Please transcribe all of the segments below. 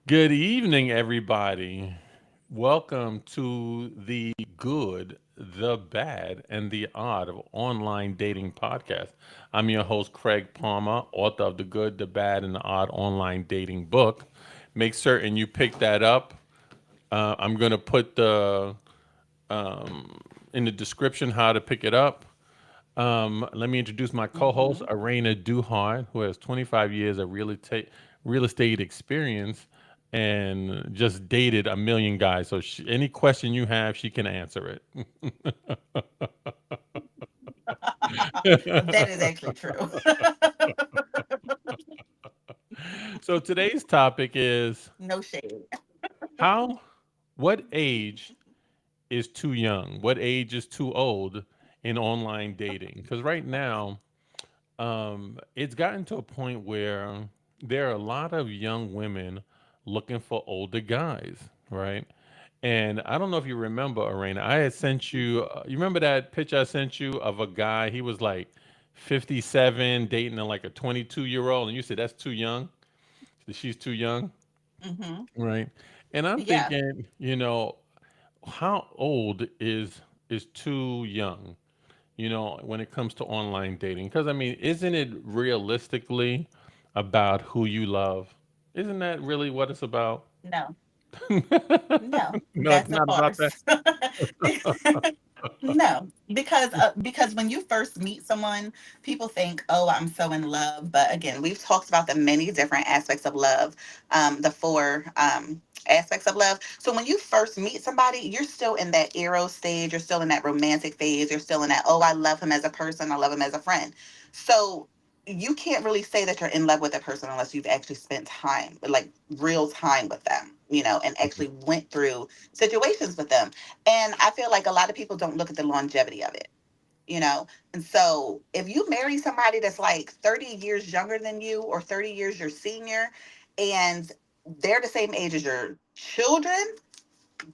Good evening, everybody. Welcome to the good, the bad, and the odd of online dating podcast. I'm your host, Craig Palmer, author of the good, the bad, and the odd online dating book. Make certain you pick that up. I'm going to put in the description how to pick it up. Let me introduce my co-host, Mhm. Arena Duhart, who has 25 years of real estate experience and just dated a million guys. So any question you have, she can answer That it. is actually true. So today's topic is No shade. how, what age is too young? What age is too old in online dating? Because right now, it's gotten to a point where there are a lot of young women looking for older guys, right? And I don't know if you remember, Arena. I had sent you. You remember that picture I sent you of a guy? He was like 57, dating like a 22-year-old, and you said that's too young. She's too young, Hmm. right? And I'm Yeah. thinking, how old is too young? When it comes to online dating. Because, I mean, isn't it realistically about who you love? Isn't that really what it's about? No. No. No, it's That's a not about that. farce. No, because when you first meet someone, people think, "Oh, I'm so in love." But again, we've talked about the many different aspects of love, the four aspects of love. So when you first meet somebody, you're still in that eros stage. You're still in that romantic phase. You're still in that, "Oh, I love him as a person. I love him as a friend." So you can't really say that you're in love with a person unless you've actually spent time, like real time with them, and actually went through situations with them. And I feel like a lot of people don't look at the longevity of it, you know? And so if you marry somebody that's like 30 years younger than you or 30 years your senior, and they're the same age as your children,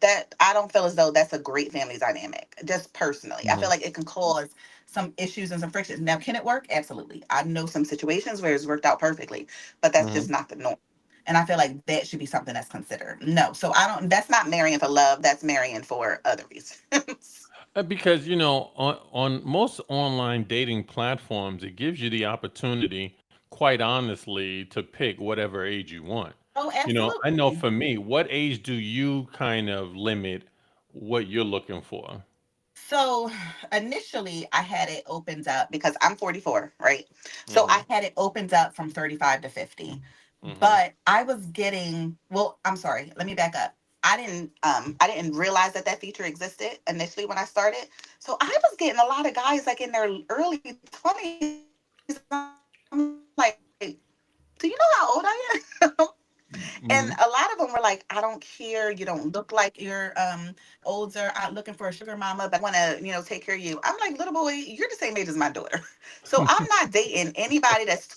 that I don't feel as though that's a great family dynamic. Just personally, I feel Mhm, like it can cause some issues and some frictions. Now, can it work? Absolutely. I know some situations where it's worked out perfectly, but that's just mhm. not the norm. And I feel like that should be something that's considered. No, so I don't. That's not marrying for love. That's marrying for other reasons. Because, on most online dating platforms, it gives you the opportunity, quite honestly, to pick whatever age you want. Oh, I know absolutely. for me, what age do you kind of limit what you're looking for? So initially, I had it opened up because I'm 44, right? So Hmm. I had it opened up from 35 to 50. Hmm. But I was getting, well, I'm sorry, let me back up. I didn't realize that that feature existed initially when I started. So I was getting a lot of guys like in their early 20s. I'm like, do you know how old I am? And a lot of them were like, I don't care. You don't look like you're older. I'm looking for a sugar mama, but I want to, take care of you. I'm like, little boy, you're the same age as my daughter. So I'm not dating anybody that's 25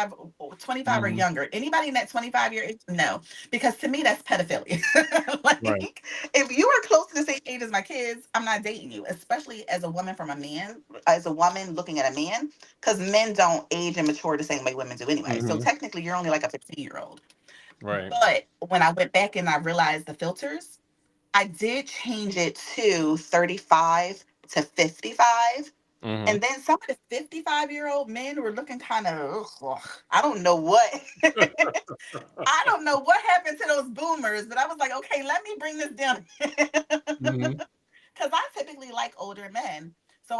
or younger. Hmm. Anybody in that 25 year age, no, because to me that's pedophilia. Right. Like, if you are close to the same age as my kids, I'm not dating you, especially as a woman from a man, as a woman looking at a man, because men don't age and mature the same way women do anyway. So Hmm. technically, you're only like a 15-year-old. Right. But when I went back and I realized the filters, I did change it to 35 to 55. Hmm. And then some of the 55-year-old men were looking kind of, I don't know what. I don't know what happened to those boomers, but I was like, okay, let me bring this down. Hmm. Because I typically like older men. So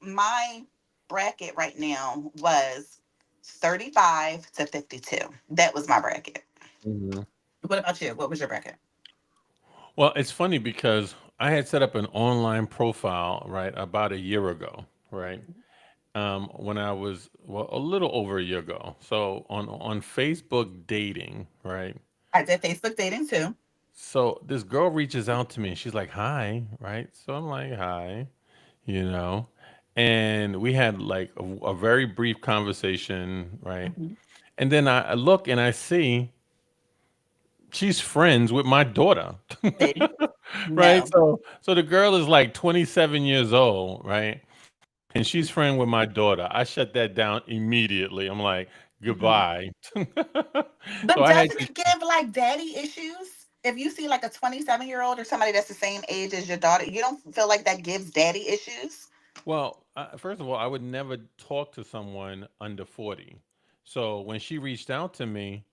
my bracket right now was 35 to 52. That was my bracket. Hmm. What about you? What was your bracket? Well, it's funny because I had set up an online profile, right, about a year ago, right? When I was, well, a little over a year ago. So on Facebook dating, right? I did Facebook dating too. So this girl reaches out to me and she's like, "Hi," right? So I'm like, "Hi," you know, and we had like a very brief conversation, right? Mhm. And then I look and I see she's friends with my daughter. See? Right? No. So the girl is like 27 years old, right? And she's friend with my daughter. I shut that down immediately. I'm like, Hmm. Goodbye. So But I had doesn't to. it give like daddy issues? If you see like a 27-year-old or somebody that's the same age as your daughter, you don't feel like that gives daddy issues? Well, first of all, I would never talk to someone under 40. So when she reached out to me,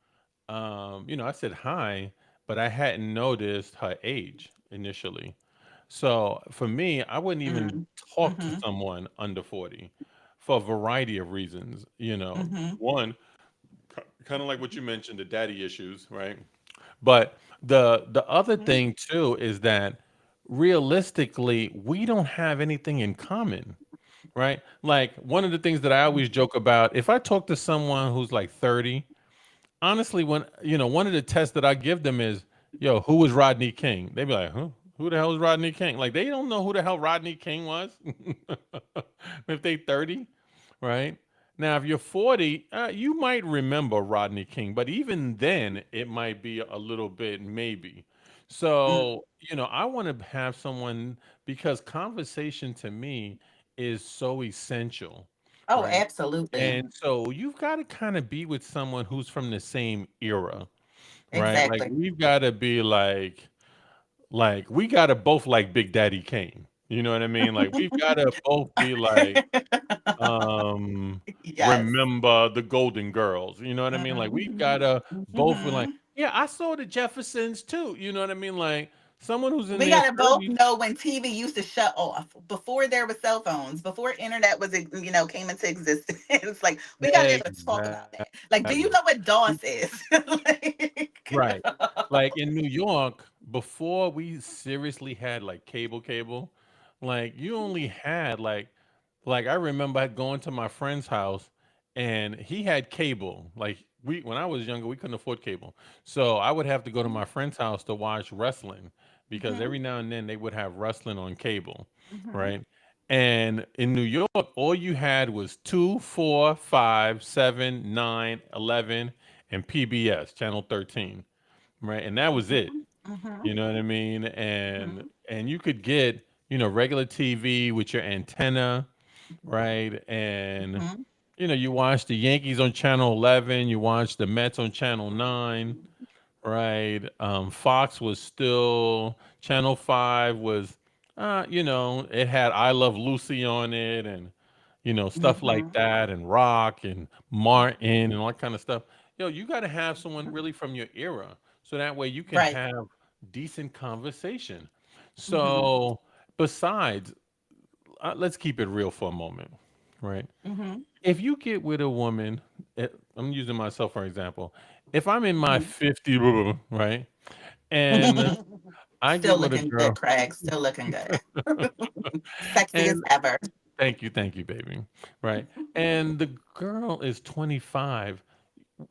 I said hi, but I hadn't noticed her age initially. So for me, I wouldn't even Mm. talk to Mm-hmm. someone under 40 for a variety of reasons. Mm-hmm. One, kind of like what you mentioned, the daddy issues, right? But the other Mm-hmm. thing too is that realistically, we don't have anything in common, right? Like one of the things that I always joke about, if I talk to someone who's like 30, honestly, when one of the tests that I give them is, yo, who was Rodney King? They be like, huh? Who the hell is Rodney King? Like they don't know who the hell Rodney King was if they 30, right? Now, if you're 40, you might remember Rodney King, but even then, it might be a little bit maybe. So, I want to have someone because conversation to me is so essential, Oh, right? absolutely. And so you've got to kind of be with someone who's from the same era, right? Like Exactly. we've got to be like we got to both like Big Daddy Kane. You know what I mean? Like we've got to both be like um Yes. remember the Golden Girls. You know what I mean? Like we've Hmm. got to both be like, Hmm. yeah, I saw the Jeffersons too. You know what I mean? Like someone who's in We their gotta both 30s. know when TV used to shut off before there were cell phones, before internet was, came into existence. Like we gotta be able to talk about that. Like, do you Exactly. know what DOS is? Like, Right. Like in New York, before we seriously had like cable, like you only had like I remember going to my friend's house and he had cable. Like we when I was younger, we couldn't afford cable. So I would have to go to my friend's house to watch wrestling because hmm. every now and then they would have wrestling on cable, Hmm. right? And in New York, all you had was 2, 4, 5, 7, 9, 11, and PBS, Channel 13, right? And that was it. Hmm. Hmm. You know what I mean? And Hmm. and you could get, regular TV with your antenna, right? And Hmm. you watch the Yankees on Channel 11, you watch the Mets on Channel 9, right? Fox was still Channel 5 was it had I Love Lucy on it and stuff like Hmm. that and rock and Martin and all that kind of stuff. You got to have someone really from your era so that way you can Right. have decent conversation. Hmm. So, besides, let's keep it real for a moment, right? Hmm. If you get with a woman, I'm using myself for example. If I'm in my 50s, right, and Hmm. I Still get with a looking good, girl, Craig. Still looking good. Sexy as and ever. thank you, baby, right, and the girl is 25.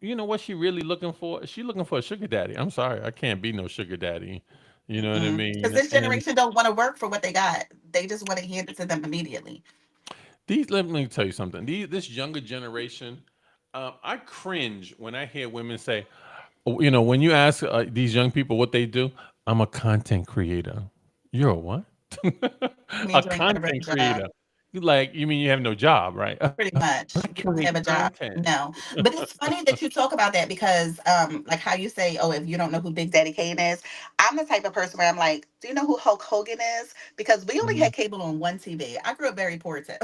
You know what she really looking for? She looking for a sugar daddy. I'm sorry, I can't be no sugar daddy. You know what I Because mean? this And generation don't want to work for what they got. They just want to hand it to them immediately. let me tell you something. This younger generation, I cringe when I hear women say, when you ask these young people what they do, I'm a content creator. You're a what? It A means you ain't got a real content job. creator. You mean you have no job, right? Pretty I much. You don't create have a job. content. No. But it's funny that you talk about that because like how you say, oh, if you don't know who Big Daddy Kane is, I'm the type of person where I'm like, do you know who Hulk Hogan is? Because we only Hmm. had cable on one TV. I grew up very poor too.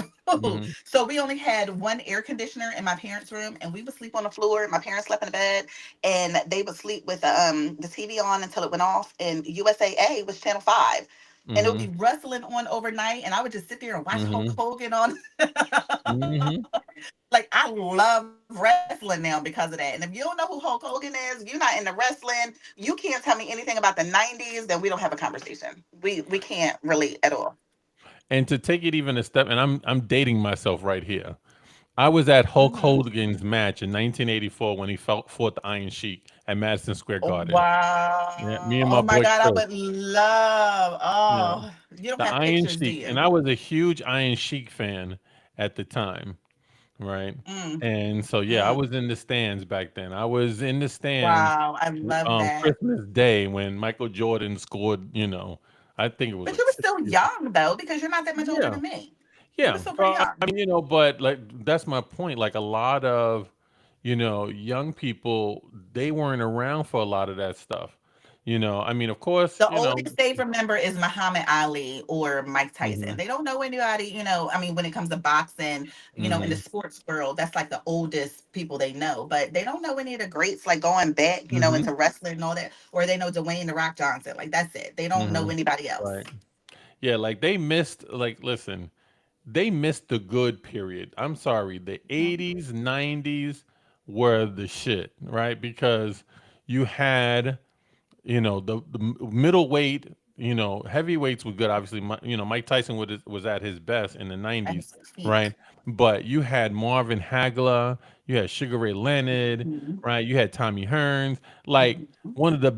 Hmm. So we only had one air conditioner in my parents' room and we would sleep on the floor. My parents slept in the bed and they would sleep with the TV on until it went off. And USAA was channel 5. And it would Hmm. be wrestling on overnight, and I would just sit there and watch Hulk Hmm. Hogan on. Hmm. Like I love wrestling now because of that. And if you don't know who Hulk Hogan is, you're not into wrestling, you can't tell me anything about the 90s, then we don't have a conversation. We can't relate at all. And to take it even a step, and I'm dating myself right here. I was at Hulk Hmm. Hogan's match in 1984 when he fought the Iron Sheik at Madison Square Oh, Garden. Yeah, me wow. and my Oh my boy God, I Chris. would love. Yeah, Oh, you don't the have Iron pictures, do Sheik, and you? I was a huge Iron Sheik fan at the time, right? Mm, And so yeah, I mm. was in the stands back then. I was in the stands Wow, I love that. Christmas Day when Michael Jordan scored. I think it was But a you were still 50. young though, because you're not that much older Yeah, than me. You were yeah. still pretty So I young. mean, but like that's my point. Like a lot of, young people, they weren't around for a lot of that stuff. I mean, of course, The oldest they remember is Muhammad Ali or Mike Tyson. hmm They don't know anybody, I mean, when it comes to boxing, in the hmm sports world, that's like the oldest people they know, but they don't know any of the greats like going back, hmm into wrestling and all that, or they know Dwayne the Rock Johnson. Like that's it. They don't know hmm anybody else. right. Yeah, like they missed, like, listen, they missed the good period. I'm sorry, the Mhm. 80s, 90s were the shit, right? Because you had, the middleweight, heavyweights were good. Obviously, Mike Tyson was at his best in the At 90s, his peak. right? But you had Marvin Hagler, you had Sugar Ray Leonard, Mhm. right? You had Tommy Hearns. Like, Mhm. one of the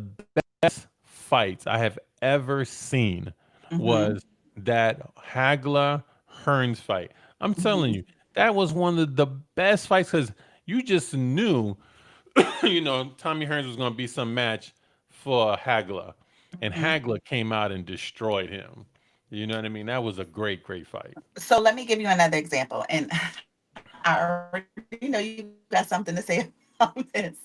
best fights I have ever seen Mhm. was that Hagler Hearns fight. I'm telling Mhm. you, that was one of the best fights because you just knew, Tommy Hearns was going to be some match for Hagler, and Mhm. Hagler came out and destroyed him. You know what I mean? That was a great, great fight. So let me give you another example, and I already know you got something to say about this.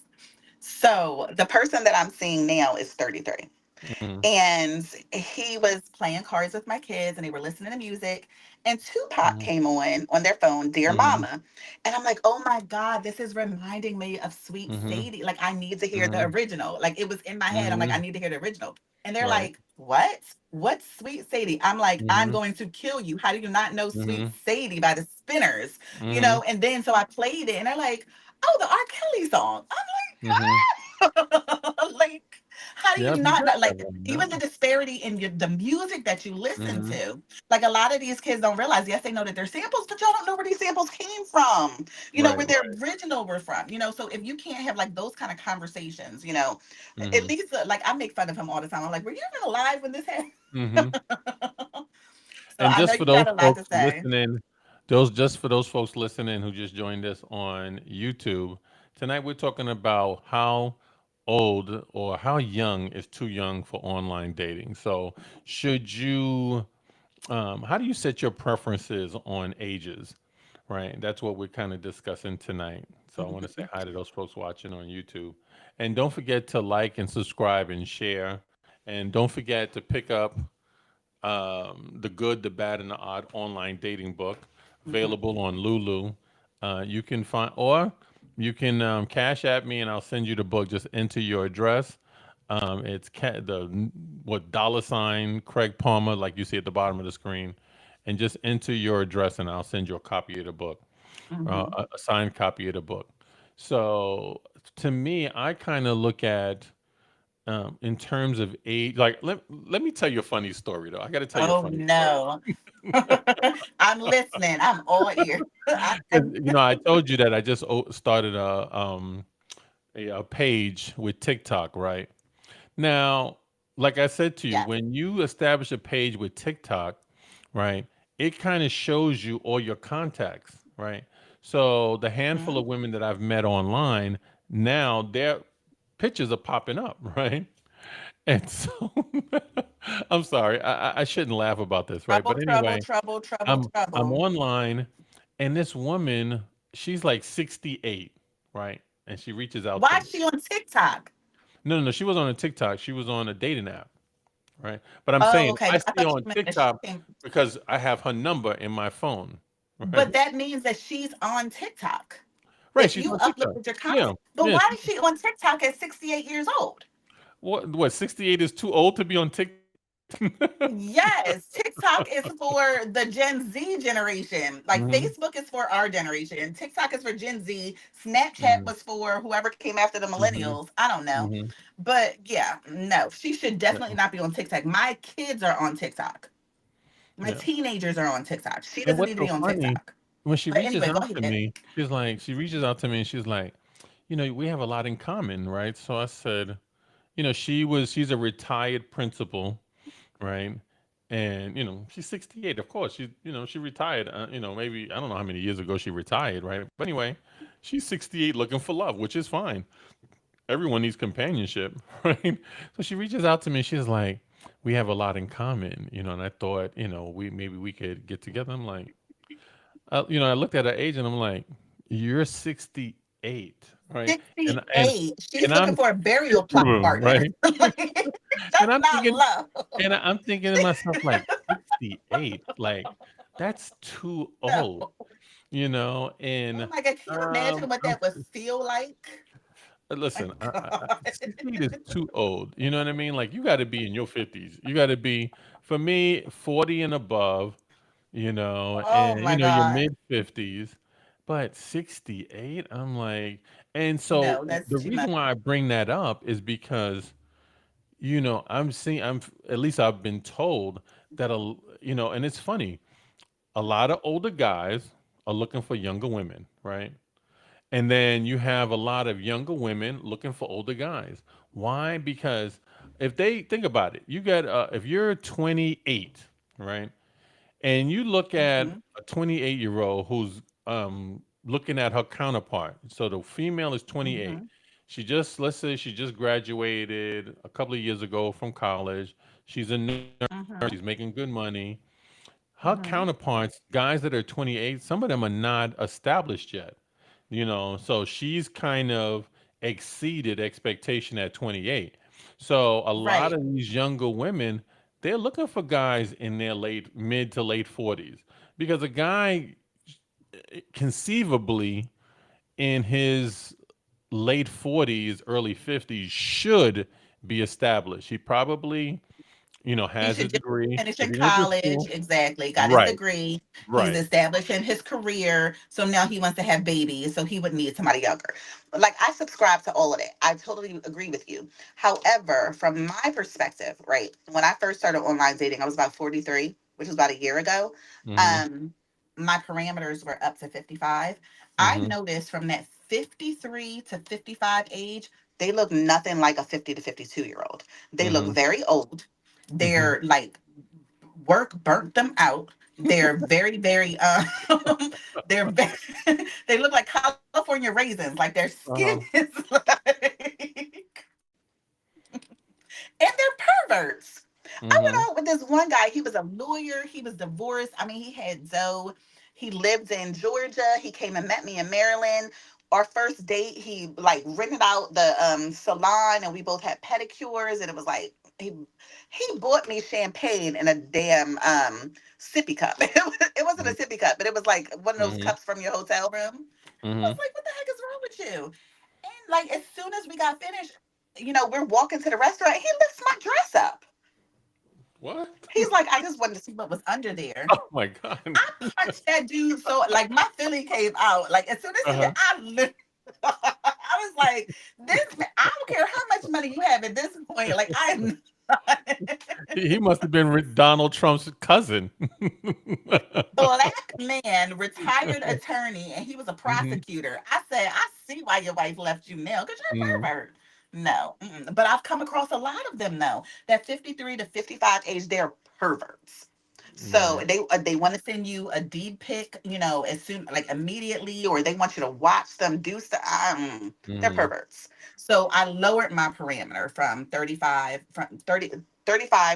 So the person that I'm seeing now is 33. hmm And he was playing cards with my kids and they were listening to music. And Tupac hmm came on their phone, Dear hmm Mama. And I'm like, oh my God, this is reminding me of Sweet hmm Sadie. Like, I need to hear the hmm original. Like, it was in my head. I'm like, I hmm need to hear the original. And they're Right. like, what? What's Sweet Sadie? I'm like, I'm hmm going to kill you. How do you not know Sweet hmm Sadie by the Spinners? hmm And then so I played it and they're like, oh, the R. Kelly song. hmm Like, how do you Yep, you not got know? that Like, one. even the Yep. disparity in the music that you listen hmm to. Like, a lot of these kids don't realize, yes, they know that they're samples, but y'all don't know where these samples came from, Right. where their Right. original were from, So if you can't have like those kind of conversations, at hmm least like I make fun of him all the time. I'm like, were you even alive when this happened? hmm So And I know just for you those got a lot to folks say. listening, who just joined us on YouTube, tonight we're talking about how old or how young is too young for online dating. So, should you, how do you set your preferences on ages? Right. That's what we're kind of discussing tonight. So, I want to say Mhm. hi to those folks watching on YouTube. And don't forget to like and subscribe and share. And don't forget to pick up The Good, the Bad, and the Odd online dating book, Mhm. available on Lulu. You can find, or you can cash at me and I'll send you the book. Just enter your address. It's what dollar sign Craig Palmer, like you see at the bottom of the screen, and just enter your address and I'll send you a copy of the book, Mhm. a signed copy of the book. So to me, I kind of look at in terms of age. Like, let me tell you a funny story though. I got to tell you a Oh funny story. no. I'm listening. I'm all ear. 'Cause, I told you that I just started a page with TikTok, right? Now, like I said to you, Yes. when you establish a page with TikTok, right, it kind of shows you all your contacts, right? So the handful Mhm. of women that I've met online, now their pictures are popping up, right? And so I'm sorry, I shouldn't laugh about this, right? Trouble, But trouble, anyway, trouble, trouble, I'm trouble. online, and this woman, she's like 68, right? And she reaches out to Why me. is she on TikTok? No, no, no, she was on a TikTok. She was on a dating app, right? But I'm Oh, saying okay. I I see thought on you meant that she TikTok came. because I have her number in my phone, right? But that means that she's on TikTok. Right, If she's you on TikTok. uploaded your Yeah, content, but yeah. why is she on TikTok at 68 years old? What 68 is too old to be on TikTok? Yes, TikTok is for the Gen Z generation. Like hmm Facebook is for our generation. TikTok is for Gen Z. Snapchat hmm was for whoever came after the hmm millennials. I don't know. hmm But yeah, no, she should definitely not be on TikTok. My kids are on TikTok. My Yeah. teenagers are on TikTok. She And doesn't what's need to so be on funny, TikTok. when she But reaches anyway, go out to ahead. me, she reaches out to me and she's like, we have a lot in common, right? So I said, she's a retired principal, right? And she's 68. Of course, she retired. Maybe I don't know how many years ago she retired, right? But anyway, she's 68 looking for love, which is fine. Everyone needs companionship, right? So she reaches out to me. She's like, "We have a lot in common," and I thought, we could get together. I'm like, I looked at her age and I'm like, "You're 68." 68, right? And and 68. She's and looking I'm for a burial plot partner. right? And That's I'm not thinking love. I'm thinking to myself like 68, like that's too old, No. Oh and my God. Can you imagine what I'm that would feel like? My listen, God. 68 is too old. You know what I mean? Like you got to be in your 50s. You got to be, for me, 40 and above. Oh And my your God. mid 50s, but 68, I'm like, and so No, that's the too much. reason why I bring that up is because at least I've been told that and it's funny, a lot of older guys are looking for younger women, right? And then you have a lot of younger women looking for older guys. Why? Because if they think about it, if you're 28, right? And you look at Hmm. a 28-year-old who's looking at her counterpart. So the female is 28. Hmm. Let's say she just graduated a couple of years ago from college. She's a nurse, Hmm. she's making good money. Her Hmm. counterparts, guys that are 28, some of them are not established yet. So she's kind of exceeded expectation at 28. So a lot Right. of these younger women, they're looking for guys in their mid to late 40s, because a guy conceivably in his late 40s, early 50s should be established. He probably, He has a should just be degree. If finishing he went to college. school, Exactly. Got his right, degree. He's right. establishing his career. So now he wants to have babies. So he would need somebody younger. Like I subscribe to all of that. I totally agree with you. However, from my perspective, right, when I first started online dating, I was about 43, which was about a year ago. Mm-hmm. Um, my parameters were up to 55. I Mm-hmm. noticed from that 53 to 55 age, they look nothing like a 50 to 52-year-old. They look Mm-hmm. very old. Mm-hmm. They're like work burnt them out. They're very, very they're very, they look like California raisins. Like their skin Uh-huh. is like, and they're perverts. I went Mm-hmm. out with this one guy. He was a lawyer. He was divorced. I mean, he had Zoe. He lived in Georgia. He came and met me in Maryland. Our first date, he like rented out the salon, and we both had pedicures. And it was like he bought me champagne in a damn sippy cup. It wasn't a sippy cup, but it was like one of those Mm-hmm. cups from your hotel room. I was Mm-hmm. like, what the heck is wrong with you? And like as soon as we got finished, we're walking to the restaurant. He lifts my dress up. What? He's like, I just wanted to see what was under there. Oh my God. I punched that dude so like my Philly came out. Like as soon as he did, Uh-huh. I was like, this man, I don't care how much money you have at this point. Like I am He must have been Donald Trump's cousin. black man, retired attorney, and he was a Hmm. prosecutor. I said, I see why your wife left you now, because you're a Hmm. pervert. No, but I've come across a lot of them though. That 53 to 55 age, they're perverts. So Right. they want to send you a deed pic, as soon like immediately, or they want you to watch them do stuff. They're Hmm. perverts. So I lowered my parameter from 35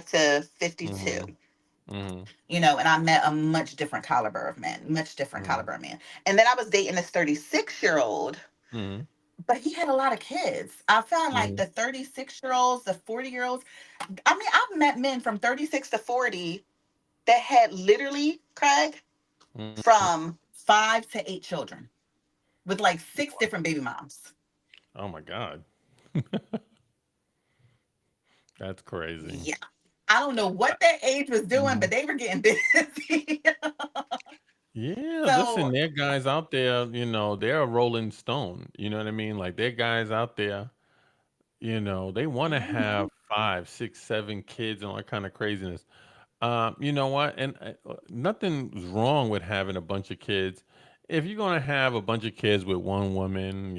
to 52. Hmm. Hmm. And I met a much different caliber of men, much different Hmm. caliber of man. And then I was dating this 36-year-old, Hmm. but he had a lot of kids. I found like Hmm. the 36-year-olds, the 40-year-olds. I mean, I've met men from 36 to 40 that had literally, Craig, Hmm. from 5 to 8 children with like 6 different baby moms. Oh my God. That's crazy. Yeah. I don't know what that age was doing, but Mhm. they were getting busy. Yeah, listen, So, there are guys out there, they're a rolling stone. You know what I mean? Like there are guys out there, they want to have mhm. 5, 6, 7 kids and all that kind of craziness. You know what? And nothing's wrong with having a bunch of kids. If you're gonna have a bunch of kids with one woman,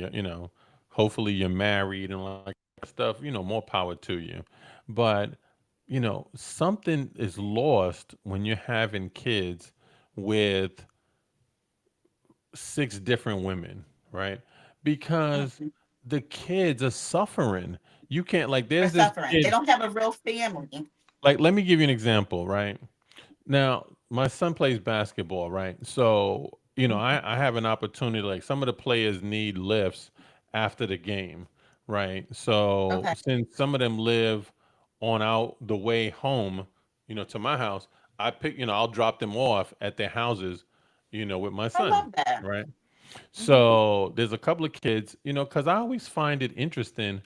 hopefully you're married and like stuff. More power to you. But something is lost when you're having kids with 6 different women, right? Because Mhm. the kids are suffering. You can't like. They're There's this suffering. They kid. don't have a real family. Like, let me give you an example, right? Now, my son plays basketball, right? So, I have an opportunity. Like some of the players need lifts after the game, right? So Okay. since some of them live on out the way home, to my house, I'll drop them off at their houses, with my I son, love that. right? Hmm. So there's a couple of kids, because I always find it interesting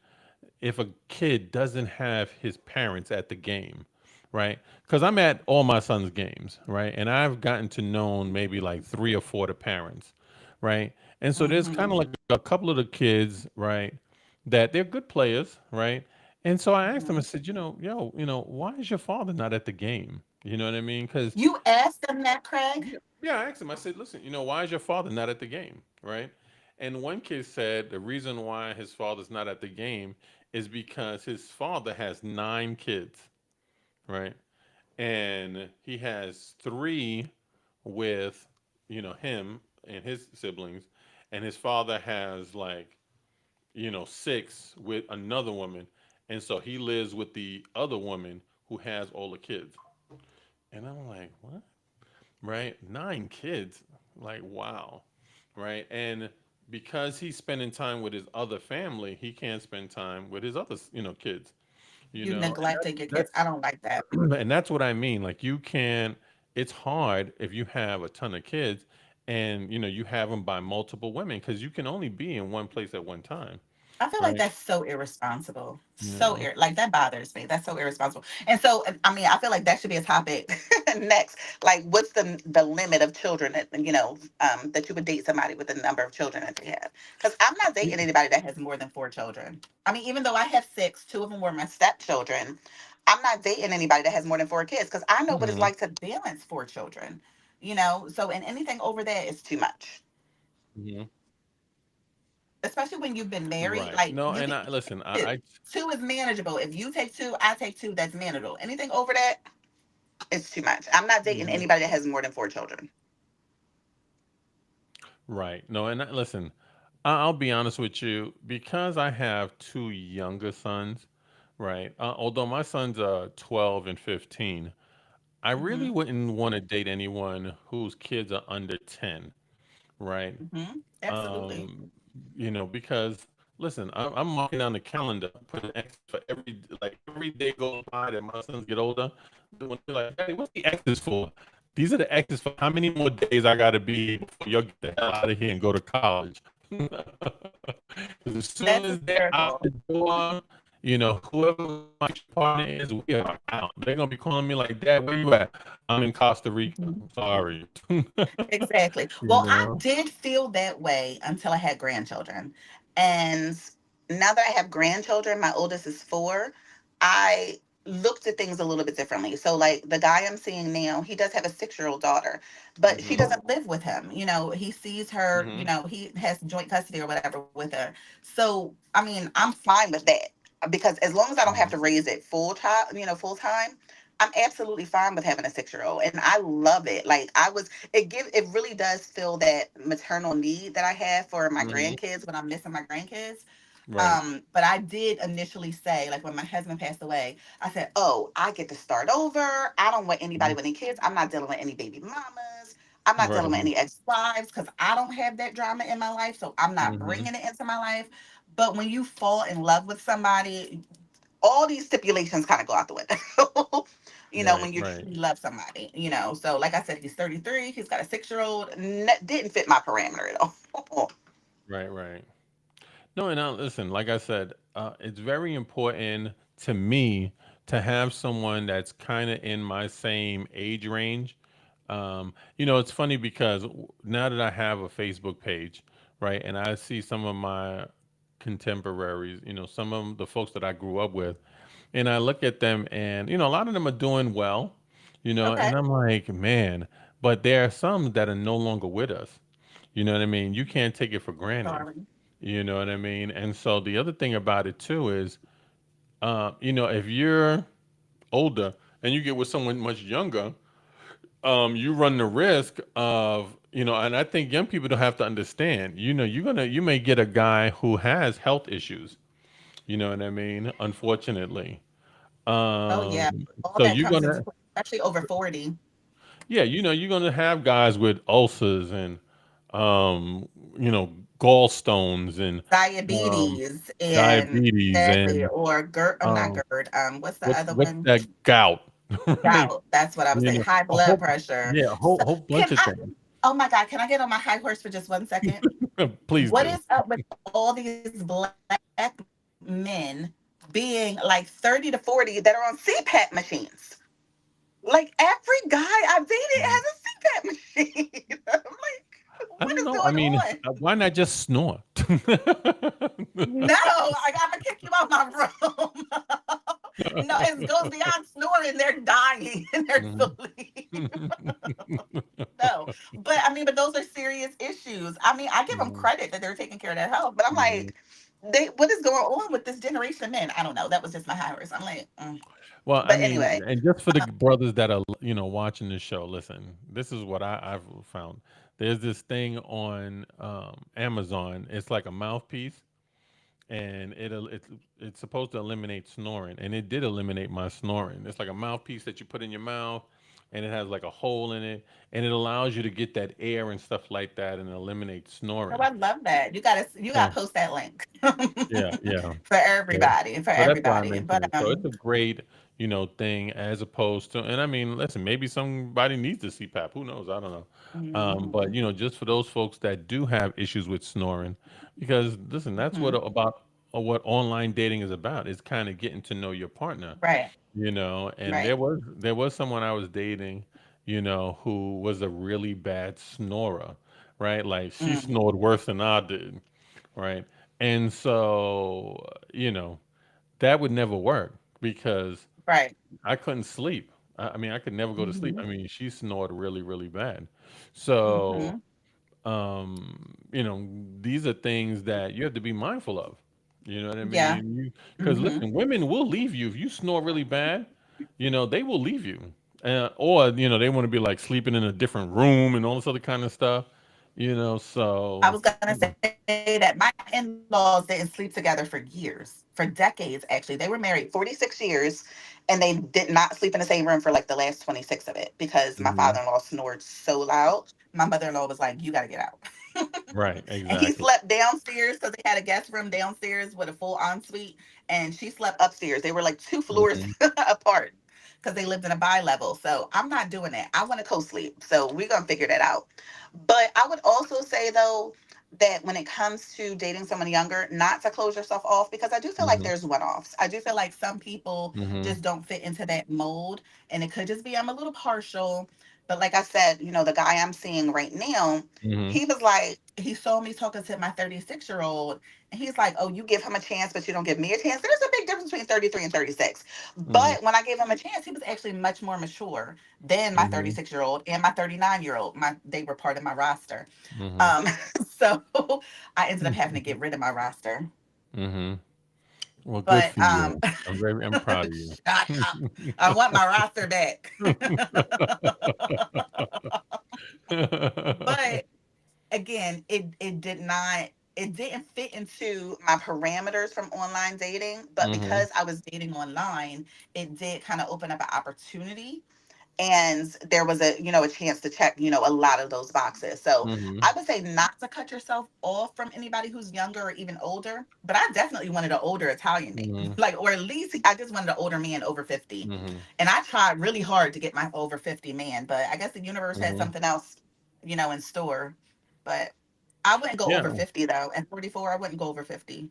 if a kid doesn't have his parents at the game, right? Because I'm at all my son's games, right? And I've gotten to know maybe like three or four of the parents, right? And so there's kind of like Hmm. a couple of the kids, right, that they're good players, right? And so I asked them, I Hmm. said, why is your father not at the game? You know what I mean? Because You asked them that, Craig? yeah, I asked him. I said, "Listen, why is your father not at the game, right?" And one kid said the reason why his father's not at the game is because his father has 9 kids, right? And he has three with, him and his siblings, and his father has like, six with another woman, and so he lives with the other woman who has all the kids. And I'm like, what? Right? 9 kids. Like, wow. Right? And because he's spending time with his other family, he can't spend time with his other, kids. You And neglected your kids. that's I don't like that. and that's what I mean. Like you can't it's hard if you have a ton of kids and you have them by multiple women because you can only be in one place at one time. I feel like Right? that's so irresponsible. You So know. like that bothers me. That's so irresponsible. And so I mean, I feel like that should be a topic next. Like, what's the limit of children that that you would date somebody with the number of children that they have? Because I'm not dating anybody that has more than 4 children. I mean, even though I have six, two of them were my stepchildren. I'm not dating anybody that has more than 4 kids because I know what it's Mhm. like to balance 4 children. So and anything over that is too much, Mhm. especially when you've been married. Right. Like No, you and can I listen, two. I Two is manageable. If you take two, I take two. That's manageable. Anything over that, it's too much. I'm not dating mhm. anybody that has more than 4 children. Right. No, and listen, I'll be honest with you because I have two younger sons, right? Although my sons are 12 and 15, I really Hmm. wouldn't want to date anyone whose kids are under 10, right? Hmm. Absolutely. Um, because listen, I'm marking down the calendar, putting X for every day goes by that my sons get older. When they're like, Daddy, what's the X's for? These are the X's for how many more days I gotta be here before y'all get the hell out of here and go to college. 'Cause as soon That's as they're out hysterical. the door, whoever my future partner is, we are out. They're gonna be calling me like, Dad, where you at? I'm in Costa Rica. Mhm. I'm sorry. Exactly. You Well, I know. did feel that way until I had grandchildren. And now that I have grandchildren, my oldest is 4, I looked at things a little bit differently. So, like the guy I'm seeing now, he does have a 6-year-old daughter, but she Hmm. doesn't live with him. He sees her, Hmm. he has joint custody or whatever with her. So, I mean, I'm fine with that because as long as I don't have Hmm. to raise it full time, I'm absolutely fine with having a 6-year-old, and I love it. Like it really does fill that maternal need that I have for my Hmm. grandkids when I'm missing my grandkids. Right. But I did initially say, like when my husband passed away, I said, "Oh, I get to start over. I don't want anybody Mhm. with any kids. I'm not dealing with any baby mamas. I'm not dealing with Right. any ex-wives because I don't have that drama in my life. So I'm not Mhm. bringing it into my life." But when you fall in love with somebody, all these stipulations kind of go out the window. Right, When you right. truly love somebody. So like I said, he's 33, he's got a 6-year-old, didn't fit my parameter at all. Right, right. No, and listen, like I said, it's very important to me to have someone that's kind of in my same age range. It's funny because now that I have a Facebook page, right, and I see some of my contemporaries, some of the folks that I grew up with, and I look at them and, a lot of them are doing well, Okay. and I'm like, man, but there are some that are no longer with us. You know what I mean? You can't take it for granted. Sorry. You know what I mean? And so the other thing about it too is, if you're older and you get with someone much younger, you run the risk of, and I think young people don't have to understand, you may get a guy who has health issues. You know what I mean? Unfortunately. Oh yeah, Um, all so that you're comes into gonna, play, especially over 40. yeah, you're gonna have guys with ulcers and um, you know, gallstones and um, Diabetes and diabetes exactly, and or GERD. I'm not um, GERD. What's the other what's one? that gout, right? Gout. That's what I would You say. know, High a blood whole pressure. yeah, a So, whole can bunch of I? things. Oh my God! Can I get on my high horse for just 1 second? Please What do. is up with all these black men being like 30 to 40 that are on CPAP machines? Like every guy I've dated has a CPAP machine. I'm like, I what don't is know. I going mean, on? why not just snore? No, I gotta kick you out my room. No, it goes beyond snoring. They're dying in their Mhm. sleep. No, but I mean, but those are serious issues. I mean, I give them Mhm. credit that they're taking care of their health, but I'm Mhm. like, what is going on with this generation of men? I don't know. That was just my high horse. I'm like, Well, I but mean, anyway, and just for the brothers that are, watching this show, listen, this is what I've found. There's this thing on Amazon. It's like a mouthpiece, and it's supposed to eliminate snoring, and it did eliminate my snoring. It's like a mouthpiece that you put in your mouth, and it has like a hole in it, and it allows you to get that air and stuff like that, and eliminate oh, snoring. I love that. You gotta So post that link yeah, yeah. for So, everybody, for so that's why I everybody. mentioned But it. So it's a great, thing as opposed to, and I mean, listen, maybe somebody needs the CPAP. Who knows? I don't know. But mhm, just for those folks that do have issues with snoring, because listen, that's mhm, what online dating is about. It's kind of getting to know your partner, right, And right, there was someone I was dating, who was a really bad snorer, right? Like she mm, snored worse than I did, right? And so, that would never work because right. I couldn't sleep. I mean, I could never go to sleep. I Mhm, mean, she snored really, really bad. So, mhm. these are things that you have to be mindful of. You know what I Yeah. mean? Because Mhm. listen, women will leave you if you snore really bad. They will leave you, or they want to be like sleeping in a different room and all this other kind of stuff. I So was gonna say that my in-laws didn't sleep together for years, for decades actually. They were married 46 years and they did not sleep in the same room for like the last 26 of it because my father-in-law mhm, snored so loud. My mother-in-law was like, you gotta get out. right, And he exactly. slept downstairs because they had a guest room downstairs with a full ensuite, and she slept upstairs. They were like 2 floors Hmm. apart because they lived in a bi-level. So I'm not doing that. I want to co-sleep. So we're gonna figure that out. But I would also say though that when it comes to dating someone younger, not to close yourself off because I do feel like Hmm. there's one-offs. I do feel like some people Hmm. just don't fit into that mold, and it could just be I'm a little partial. But like I said, the guy I'm seeing right now, Hmm. he was like, he saw me talking to my 36-year-old, and he's like, oh, you give him a chance, but you don't give me a chance. There's a big difference between 33 and 36. Hmm. But when I gave him a chance, he was actually much more mature than my Hmm. 36-year-old and my 39-year-old. They were part of my roster. Hmm. Um, so I ended up having to get rid of my roster. Hmm. Well, good But for you. I'm proud of you. shut up. I want my roster back. But again, it didn't fit into my parameters from online dating, but Hmm. because I was dating online, it did kind of open up an opportunity, and there was a chance to check a lot of those boxes. So Hmm. I would say not to cut yourself off from anybody who's younger or even older, but I definitely wanted an older Italian man, Hmm. like, or at least I just wanted an older man over 50. Hmm. And I tried really hard to get my over 50 man, but I guess the universe had Hmm. something else in store. But I wouldn't go over Yeah. 50 though. At 44, I wouldn't go over 50.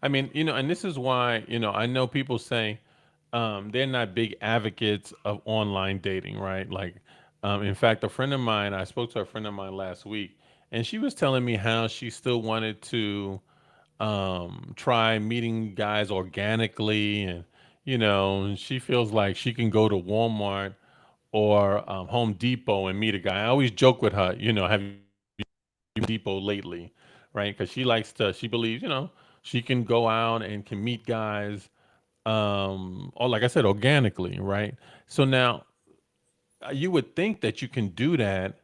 I mean, and this is why, I know people say they're not big advocates of online dating, right? Like, in fact, I spoke to a friend of mine last week, and she was telling me how she still wanted to try meeting guys organically, and she feels like she can go to Walmart or Home Depot and meet a guy. I always joke with her, have you Depot lately, right? Because she believes, she can go out and can meet guys, or like I said, organically, right? So now you would think that you can do that.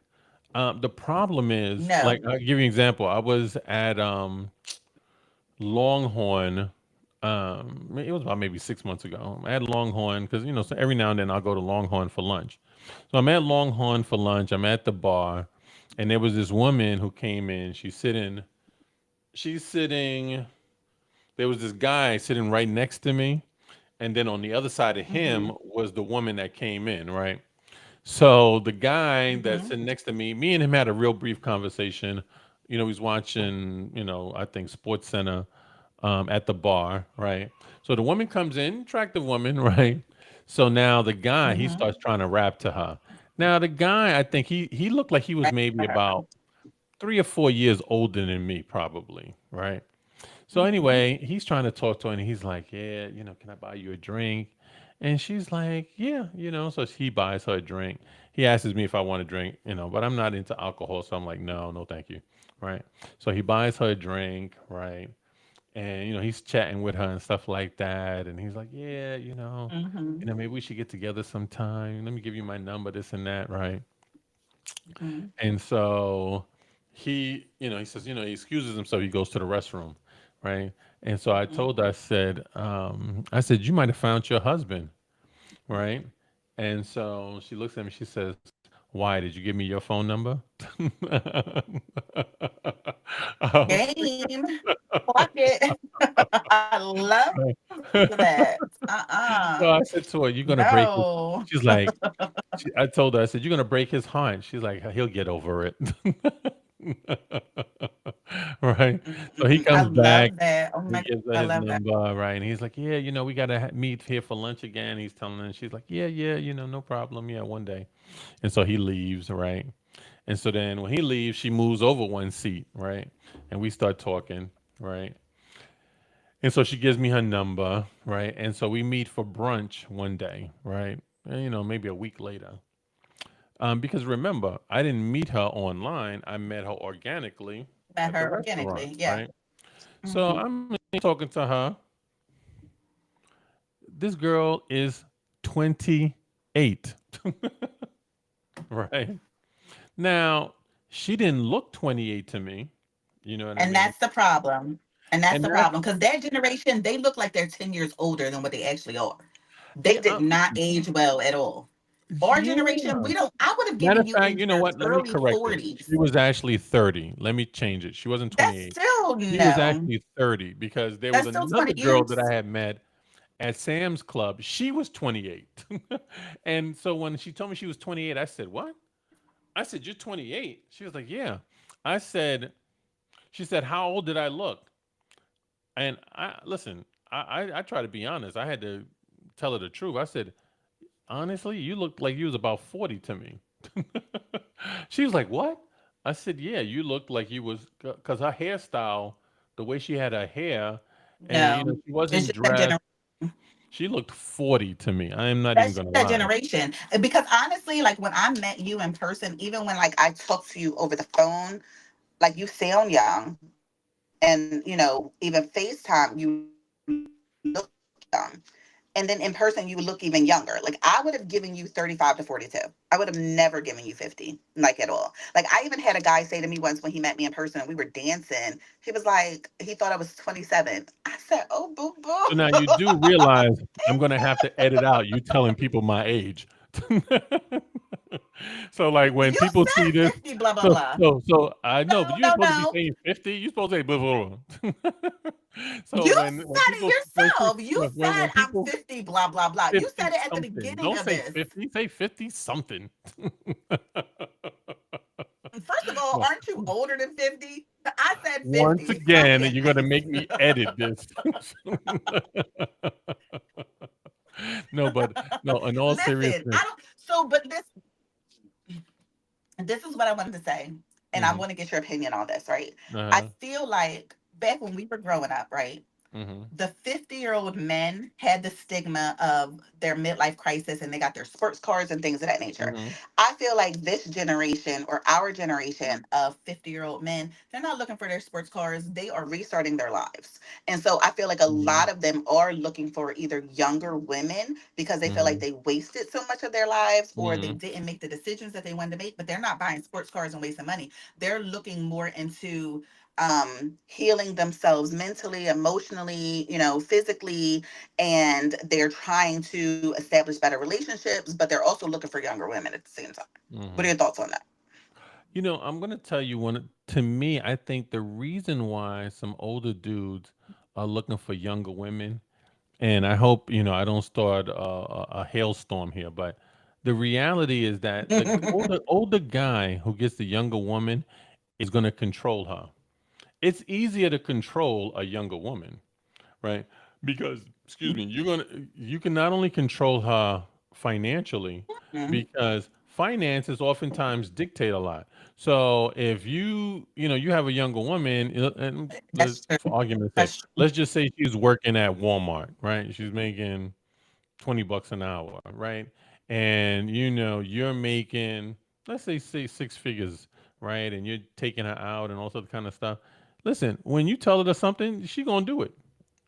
The problem is, like, No. I'll give you an example. I was at Longhorn. It was about maybe 6 months ago. I had Longhorn because so every now and then I'll go to Longhorn for lunch. So I'm at Longhorn for lunch. I'm at the bar, and there was this woman who came in. She's sitting. There was this guy sitting right next to me, and then on the other side of Mm-hmm. him was the woman that came in, right? So the guy that's Mm-hmm. sitting next to me and him had a real brief conversation. He's watching, I think Sports Center at the bar, right? So the woman comes in, attractive woman, right? So now the guy, he Mm-hmm. starts trying to rap to her. Now the guy, I think he looked like he was Right maybe for her. about 3 or 4 years older than me, probably, right? So Mm-hmm. anyway, he's trying to talk to her, and he's like, "Yeah, can I buy you a drink?" And she's like, "Yeah, So he buys her a drink. He asks me if I want a drink, but I'm not into alcohol, so I'm like, "No, no, thank you." Right? So he buys her a drink, right? And he's chatting with her and stuff like that, and he's like, "Yeah, Mm-hmm. maybe we should get together sometime. Let me give you my number, this and that, right?" Mm-hmm. And so he says, he excuses himself. He goes to the restroom, right? And so I told her, I said, you might have found your husband, right? And so she looks at me. She says, "Why did you give me your phone number?" Oh, Game. Clock it. I love that. so Uh-uh. I said to her, "You're gonna break his." No. She's like, I told her, I said, "You're gonna break his heart." She's like, "He'll get over it." Right. So he I comes back. love that. Oh He my God, gives her I his love that. number, right? And he's like, "Yeah, we gotta meet here for lunch again." He's telling her, and she's like, "Yeah, yeah, no problem. Yeah, one day." And so he leaves, right? And so then when he leaves, she moves over one seat, right? And we start talking, right? And so she gives me her number, right? And so we meet for brunch one day, right? And, maybe a week later. Because remember, I didn't meet her online. I met her organically Met at the her restaurant, organically. Yeah. right? So Mm-hmm. I'm talking to her. This girl is 28, right? Now, she didn't look 28 to me. You know what I And mean? that's the problem. And that's And the that's, problem. Because that generation, they look like they're 10 years older than what they actually are. They yeah, did not age well at all. Our generation, yeah. we don't, I would have Matter given of you fact, in you know your what? Let me early correct it. 40s. She was actually 30. Let me change it. She wasn't That's 28. still She was no. actually 30 because there was That's still another 20 girl that years. I had met at Sam's Club. She was 28. And so when she told me she was 28, I said, "What?" I said, "You're 28." She was like, "Yeah." I said, she said, "How old did I look?" And I listen, I try to be honest. I had to tell her the truth. I said, "Honestly, you looked like you was about 40 to me." She was like, "What?" I said, "Yeah, you looked like you was because her hairstyle, the way she had her hair, and No. she It's wasn't just that dressed. She looked 40 to me. I am not even that's just gonna that lie. generation. Because honestly, like when I met you in person, even when like I talked to you over the phone, like you sound young, and even FaceTime, you look young. And then in person, you look even younger. Like I would have given you 35 to 42. I would have never given you 50, like at all. Like I even had a guy say to me once when he met me in person and we were dancing, he was like, he thought I was 27. I said, oh, boo So now boo. you do realize I'm gonna have to edit out you telling people my age. So like when You people see said this, 50, blah, blah, so blah. I know, but No, you're no, supposed to be no. saying 50. You're supposed to say blah blah blah. So You when said it people yourself. You when said I'm people 50, blah, blah, blah. You 50 said it at the something, beginning don't of say this. 50, say 50 something. First of all, No. aren't you older than 50? I said Once 50 again, something. you're gonna make me edit this. No, but no, in all Listen, seriousness. I don't. So, but this is what I wanted to say, and I Hmm. want to get your opinion on this. Right? I Uh-huh. feel like back when we were growing up, right? Hmm. The 50-year-old men had the stigma of their midlife crisis and they got their sports cars and things of that nature. Hmm. I feel like this generation or our generation of 50-year-old men, they're not looking for their sports cars. They are restarting their lives. And so I feel like a Hmm. lot of them are looking for either younger women because they feel like Hmm. they wasted so much of their lives or they Hmm. didn't make the decisions that they wanted to make, but they're not buying sports cars and wasting money. They're looking more into healing themselves mentally, emotionally, physically, and they're trying to establish better relationships, but they're also looking for younger women at the same time. What are Hmm. your thoughts on that? I'm gonna tell you one. To me, I think the reason why some older dudes are looking for younger women, and I hope I don't start a hailstorm here, but the reality is that the older guy who gets the younger woman is gonna control her. It's easier to control a younger woman, right? Because excuse me, you can not only control her financially, Mhm. because finances oftentimes dictate a lot. So if you have a younger woman, and That's true. for argument's sake, That's true. let's just say she's working at Walmart, right? She's making $20 an hour, right? And you're making, let's say 6 figures, right? And you're taking her out and all sorts of kind of stuff. Listen, when you tell her to something, she gonna do it.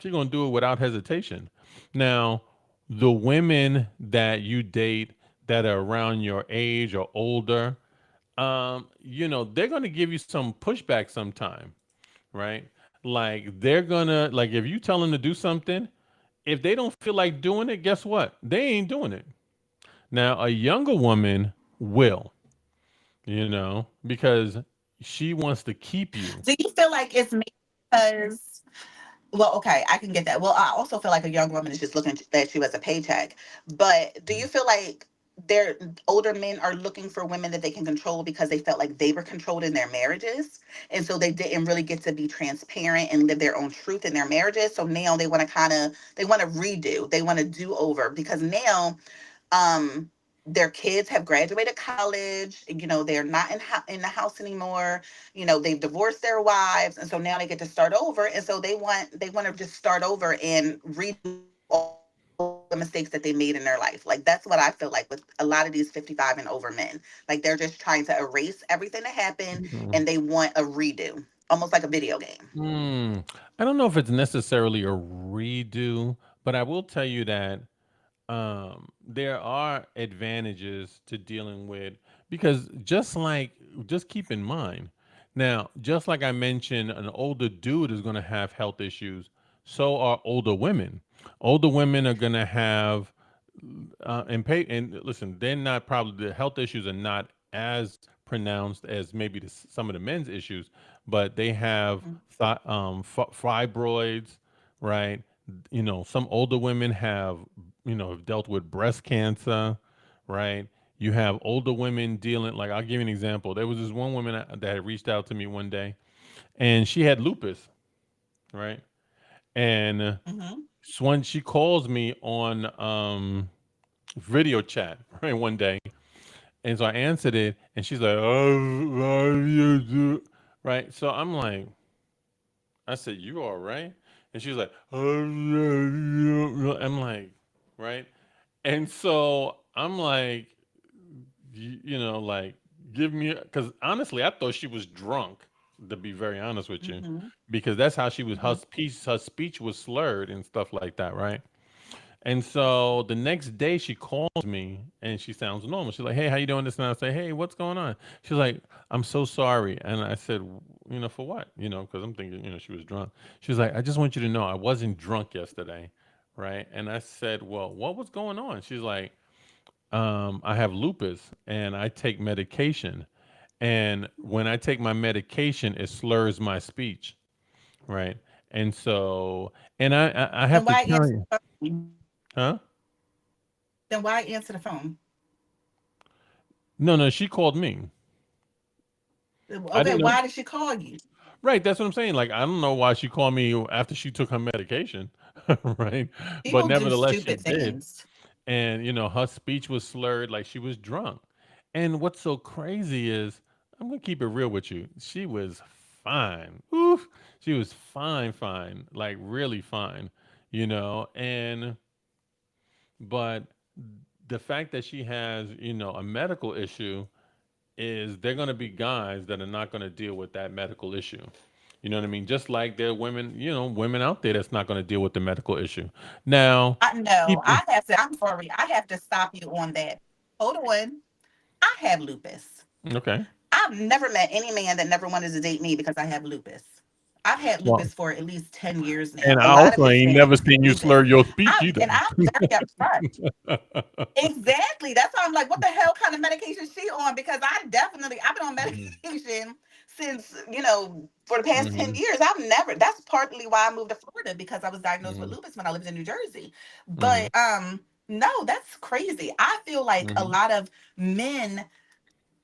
She gonna do it without hesitation. Now, the women that you date that are around your age or older, they're gonna give you some pushback sometime, right? Like they're gonna like if you tell them to do something, if they don't feel like doing it, guess what? They ain't doing it. Now, a younger woman will, because she wants to keep you. Do you feel like it's me because, well, okay, I can get that. Well, I also feel like a young woman is just looking at you as a paycheck. But do you feel like their older men are looking for women that they can control because they felt like they were controlled in their marriages, and so they didn't really get to be transparent and live their own truth in their marriages? So now they want to they want to redo, they want to do over because now um their kids have graduated college, they're not in the house anymore, they've divorced their wives, and so now they get to start over, and so they want to just start over and redo all the mistakes that they made in their life. Like that's what I feel like with a lot of these 55 and over men. Like they're just trying to erase everything that happened and they Mhm. want a redo, almost like a video game. Hmm. I don't know if it's necessarily a redo, but I will tell you that there are advantages to dealing with, because just keep in mind now, just like I mentioned, an older dude is going to have health issues. So are older women. Older women are going to have and listen, they're not, probably the health issues are not as pronounced as maybe some of the men's issues, but they have fibroids, right? Some older women have dealt with breast cancer, right? You have older women dealing, like, I'll give you an example. There was this one woman that had reached out to me one day, and she had lupus, right? And Hmm. when she calls me on video chat, right, one day, and so I answered it, and she's like, "Oh, how do you do?" Right? So I'm like, I said, "You all right?" And she's like, "Oh, yeah, yeah." I'm like, right? And so I'm like, like, give me, because honestly, I thought she was drunk, to be very honest with you, Hmm. because that's how she was. Hmm. Her speech was slurred and stuff like that, right? And so the next day she calls me and she sounds normal. She's like, "Hey, how you doing?" This and I say, "Hey, what's going on?" She's like, "I'm so sorry." And I said, "For what?" Because I'm thinking, she was drunk. She was like, "I just want you to know I wasn't drunk yesterday." Right? And I said, "Well, what was going on?" She's like, "I have lupus and I take medication. And when I take my medication, it slurs my speech." Right? And so, and I have Then to why tell answer you, the phone? huh? Then why answer the phone? No, no, she called me. I Okay, didn't know. why did she call you? Right, that's what I'm saying. Like, I don't know why she called me after she took her medication, right? But People do nevertheless, she stupid did. things. And, her speech was slurred, like she was drunk. And what's so crazy is, I'm gonna keep it real with you. She was fine. Oof. She was fine, fine, like really fine, and but the fact that she has, a medical issue, is they're going to be guys that are not going to deal with that medical issue. You know what I mean? Just like there are women, women out there that's not going to deal with the medical issue. Now, I know. keep I'm sorry. I have to stop you on that. Hold on. I have lupus. okay. I've never met any man that never wanted to date me because I have lupus. I've had Well, lupus for at least 10 years now. and A I lot of also his ain't family never has seen you lupus. slur your speech either. And I'm very upfront. Exactly. That's why I'm like, what the hell kind of medication is she on? Because I've been on Mhm, medication since, for the past 10 mhm, years. That's partly why I moved to Florida because I was diagnosed with mhm, lupus when I lived in New Jersey. mhm, But no, that's crazy. I feel like mhm, men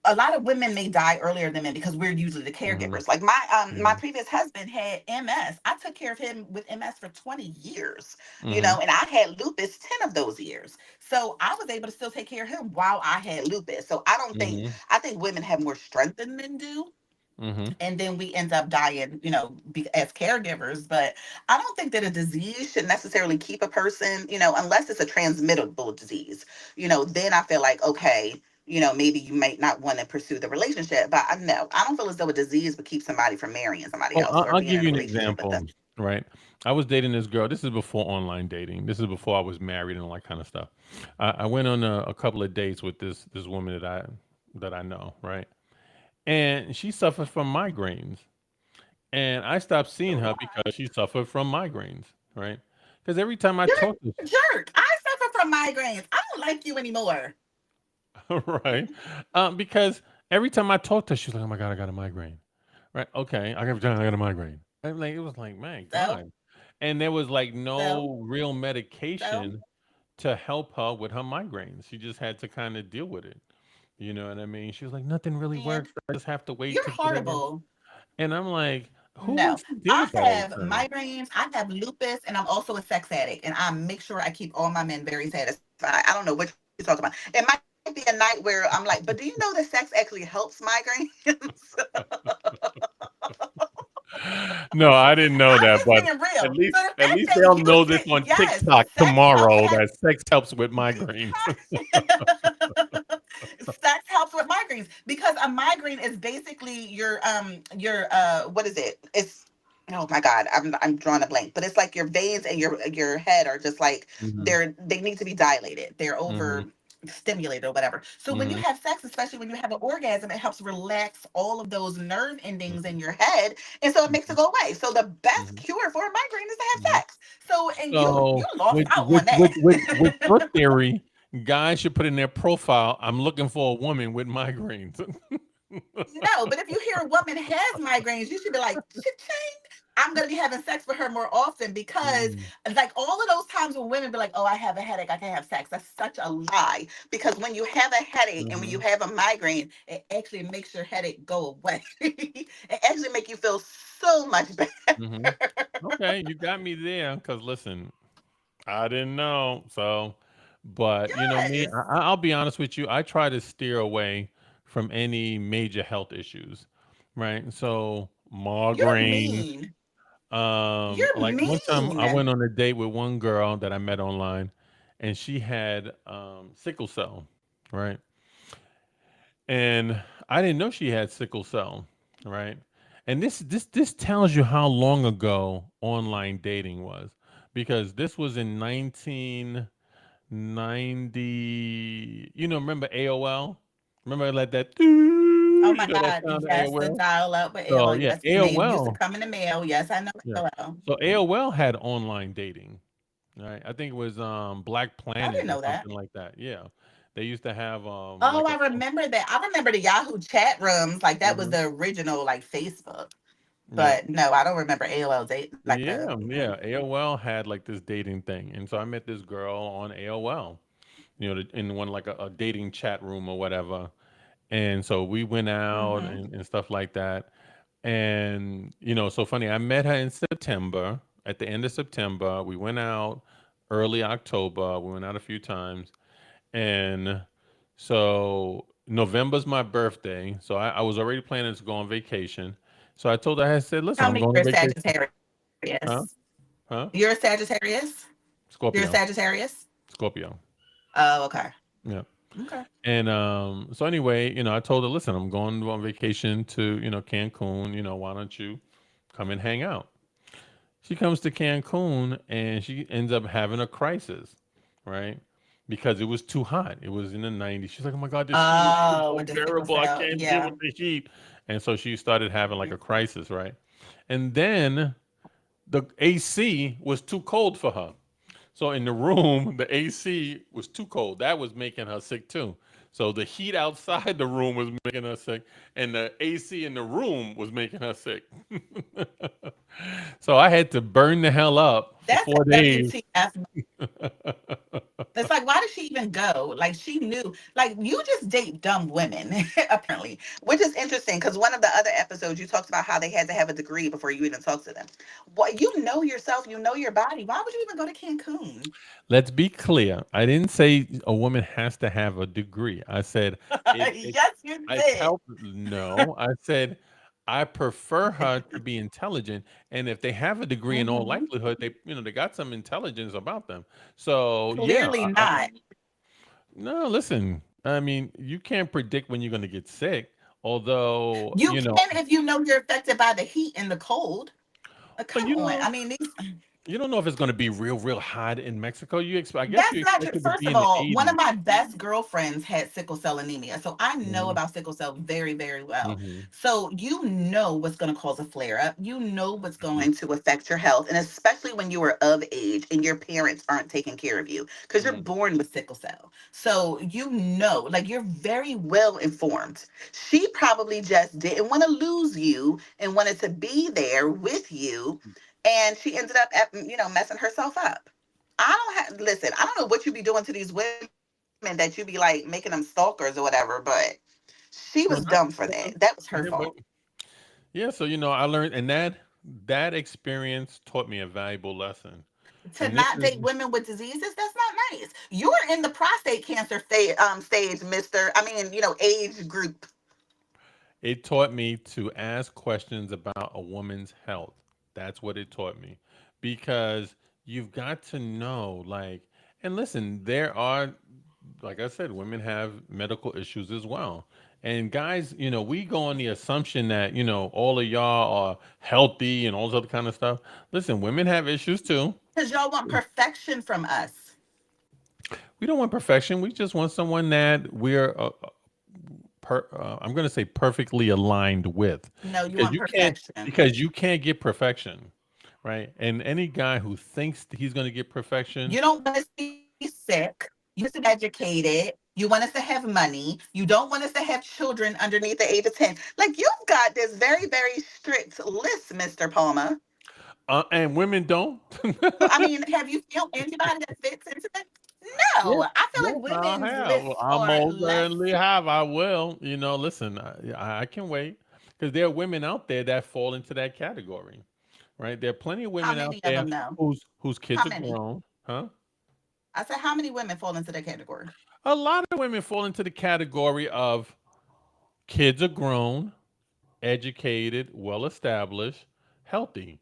a lot of women may die earlier than men because we're usually the mhm, caregivers. Like my mhm, previous husband had MS. I took care of him with MS for 20 years, mhm, and I had lupus 10 of those years. So I was able to still take care of him while I had lupus. So mhm, I think women have more strength than men do, mhm. and then we end up dying, as caregivers. But I don't think that a disease should necessarily keep a person, unless it's a transmittable disease. Then I feel like, okay, maybe you might not want to pursue the relationship. But I don't feel as though a disease would keep somebody from marrying somebody Oh, else or I'll being give in a you an relationship with example, them. right? I was dating this girl. This is before online dating. This is before I was married and all that kind of stuff. I went on a couple of dates with this woman that I know, right? And she suffered from migraines, and I stopped seeing her because she suffered from migraines, right? Because every time I You're talked to, a jerk. I suffer from migraines. I don't like you anymore. right, because every time I talked to her, she was like, "Oh my god, I got a migraine." Right? Okay, I got a migraine. And like it was like, man, So, God. And there was like so, no real so, medication to help her with her migraines. She just had to kind of deal with it. You know what I mean? She was like, nothing really and works. I just have to wait you're to get it. horrible. And I'm like, who No, wants to deal I with that all have the time? migraines, I have lupus, and I'm also a sex addict. And I make sure I keep all my men very satisfied. I don't know what you're talking about. It might be a night where I'm like, but do you know that sex actually helps migraines? No, I didn't know I'm that, just but being at real. least So the at fact least that they'll you know this think, on yes, TikTok sex help tomorrow has that sex helps with migraines. sex helps with migraines because a migraine is basically your what is it? It's oh my god, I'm drawing a blank, but it's like your veins and your head are just like Hmm. they need to be dilated. They're Hmm. over stimulated or whatever. So when you Hmm. have sex, especially when you have an orgasm, it helps relax all of those nerve endings Hmm. in your head, and so it makes it go away. So the best Hmm. cure for a migraine is to have Hmm. sex. So and you So lost with out with on with that. with with your theory, guys should put in their profile, "I'm looking for a woman with migraines." No, but if you hear a woman has migraines, you should be like, cha-ching. I'm gonna be having sex with her more often because, Mhm, like, all of those times when women be like, "Oh, I have a headache, I can have sex." That's such a lie. Because when you have a headache and when you mhm, have a migraine, it actually makes your headache go away. It actually make you feel so much better. mhm. Okay, you got me there. Cause listen, I didn't know. So, but you know me, Yes, I'll be honest with you. I try to steer away from any major health issues, right? So you're migraines. mean. You're Like one time I mean. went on a date with one girl that I met online, and she had sickle cell, right? And I didn't know she had sickle cell, right? And this tells you how long ago online dating was, because this was in 1990. Remember AOL? Remember like that? Oh You my know that God. sound of Yes, the AOL? dial up with So AOL. yeah, Yes, the name used to AOL. come in the mail. Yes, I know Yeah. AOL. So AOL had online dating, right? I think it was Black I Planet didn't or know that. something like that. Yeah. They used to have Oh, like a I remember that. I remember the Yahoo chat rooms. Like that was Mhm. the original like Facebook. Yeah. But no, I don't remember AOL date like the Yeah, yeah. AOL had like this dating thing, and so I met this girl on AOL. In one like a dating chat room or whatever. And so we went out mm-hmm. and stuff like that. And so funny. I met her in September. At the end of September, we went out early October. We went out a few times, and so November's my birthday. So I was already planning to go on vacation. So I told her, I said, listen, Tell I'm me going on you're a vacation. Huh? Sagittarius. Huh? You're a Sagittarius? You're a Scorpio. Sagittarius? Scorpio. Oh, okay. Yeah. Okay. And so anyway, I told her, listen, I'm going on vacation to, Cancun, why don't you come and hang out? She comes to Cancun and she ends up having a crisis, right? Because it was too hot. It was in the 90s. She's like, oh my God, this heat is Oh, with the sickle unbearable. I cell. can't deal Yeah. with the heat. And so she started having like a crisis, right? And then the AC was too cold for her. So in the room, the AC was too cold. That was making her sick too. So the heat outside the room was making her sick, and the AC in the room was making her sick. So I had to burn the hell up for That's 4 days. a WTF. It's like, why did she even go? Like, she knew. Like, you just date dumb women, apparently, which is interesting because one of the other episodes you talked about how they had to have a degree before you even talk to them. What you know yourself, you know your body. Why would you even go to Cancun? Let's be clear. I didn't say a woman has to have a degree. I said it Yes, you it's did. help. No, I said I prefer her to be intelligent, and if they have a degree, in all Hmm. likelihood, they got some intelligence about them. So yeah, Clearly not. no, listen. I mean, you can't predict when you're going to get sick. Although You can if you know you're affected by the heat and the cold. but Come on. I mean, these. you don't know if it's going to be real, real hot in Mexico. You expect, I guess, you That's not expect true. it to First be of in the all, one of 80s. my best girlfriends had sickle cell anemia. So I know Hmm. about sickle cell very, very well. Hmm. So you know what's going to cause a flare up. You know what's going to affect your health. And especially when you are of age and your parents aren't taking care of you because you're Hmm. born with sickle cell. So you know, like you're very well informed. She probably just didn't want to lose you and wanted to be there with you. And she ended up, messing herself up. I don't have listen. I don't know what you be doing to these women that you be like making them stalkers or whatever, but she was dumb for Well, that. That was her fault. yeah, but yeah, so I learned, and that experience taught me a valuable lesson. To And this not is date women with diseases, that's not nice. You're in the prostate cancer stage, Mister. I mean, age group. it taught me to ask questions about a woman's health. That's what it taught me. Because you've got to know, like, and listen, there are, like I said, women have medical issues as well. And guys, we go on the assumption that, all of y'all are healthy and all this other kind of stuff. Listen, women have issues too. Because y'all want perfection from us. We don't want perfection. We just want someone that we're I'm going to say perfectly aligned with, No, you because want you can't perfection. because you can't get perfection, right? And any guy who thinks he's going to get perfection, You don't want us to be sick. You want us to be educated. You want us to have money. You don't want us to have children underneath the age of 10. Like, you've got this very, very strict list, Mr. Palmer. and women don't. So, I mean, have you found anybody that fits into that? No. Yes, I feel yes, like I women's have. lists I are most less. certainly have. I will. Listen, I can wait, because there are women out there that fall into that category, right? There are plenty of How women out many of there them, though? whose kids How are many? grown, huh? I said, how many women fall into that category? A lot of women fall into the category of kids are grown, educated, well established, healthy.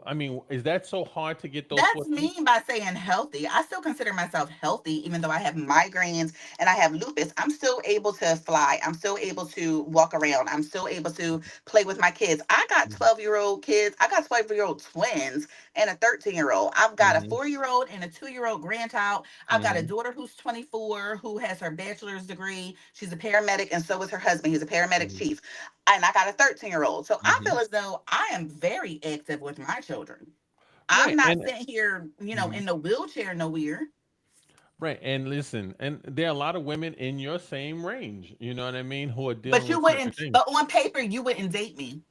I mean, is that so hard to get those four That's things? mean by saying healthy. I still consider myself healthy, even though I have migraines and I have lupus. I'm still able to fly. I'm still able to walk around. I'm still able to play with my kids. I got Mhm. 12-year-old kids. I got 12-year-old twins and a 13-year-old. I've got a Mhm. 4-year-old and a 2-year-old grandchild. I've got a Mhm. daughter who's 24 who has her bachelor's degree. She's a paramedic, and so is her husband. He's a paramedic Mhm. chief. And I got a 13-year-old. So I feel Mhm. as though I am very active with my children. I'm Right, not and sitting here, mhm. in the wheelchair nowhere. Right, and listen, and there are a lot of women in your same range. You know what I mean? Who are But dealing you with certain wouldn't, things. but on paper, you wouldn't date me.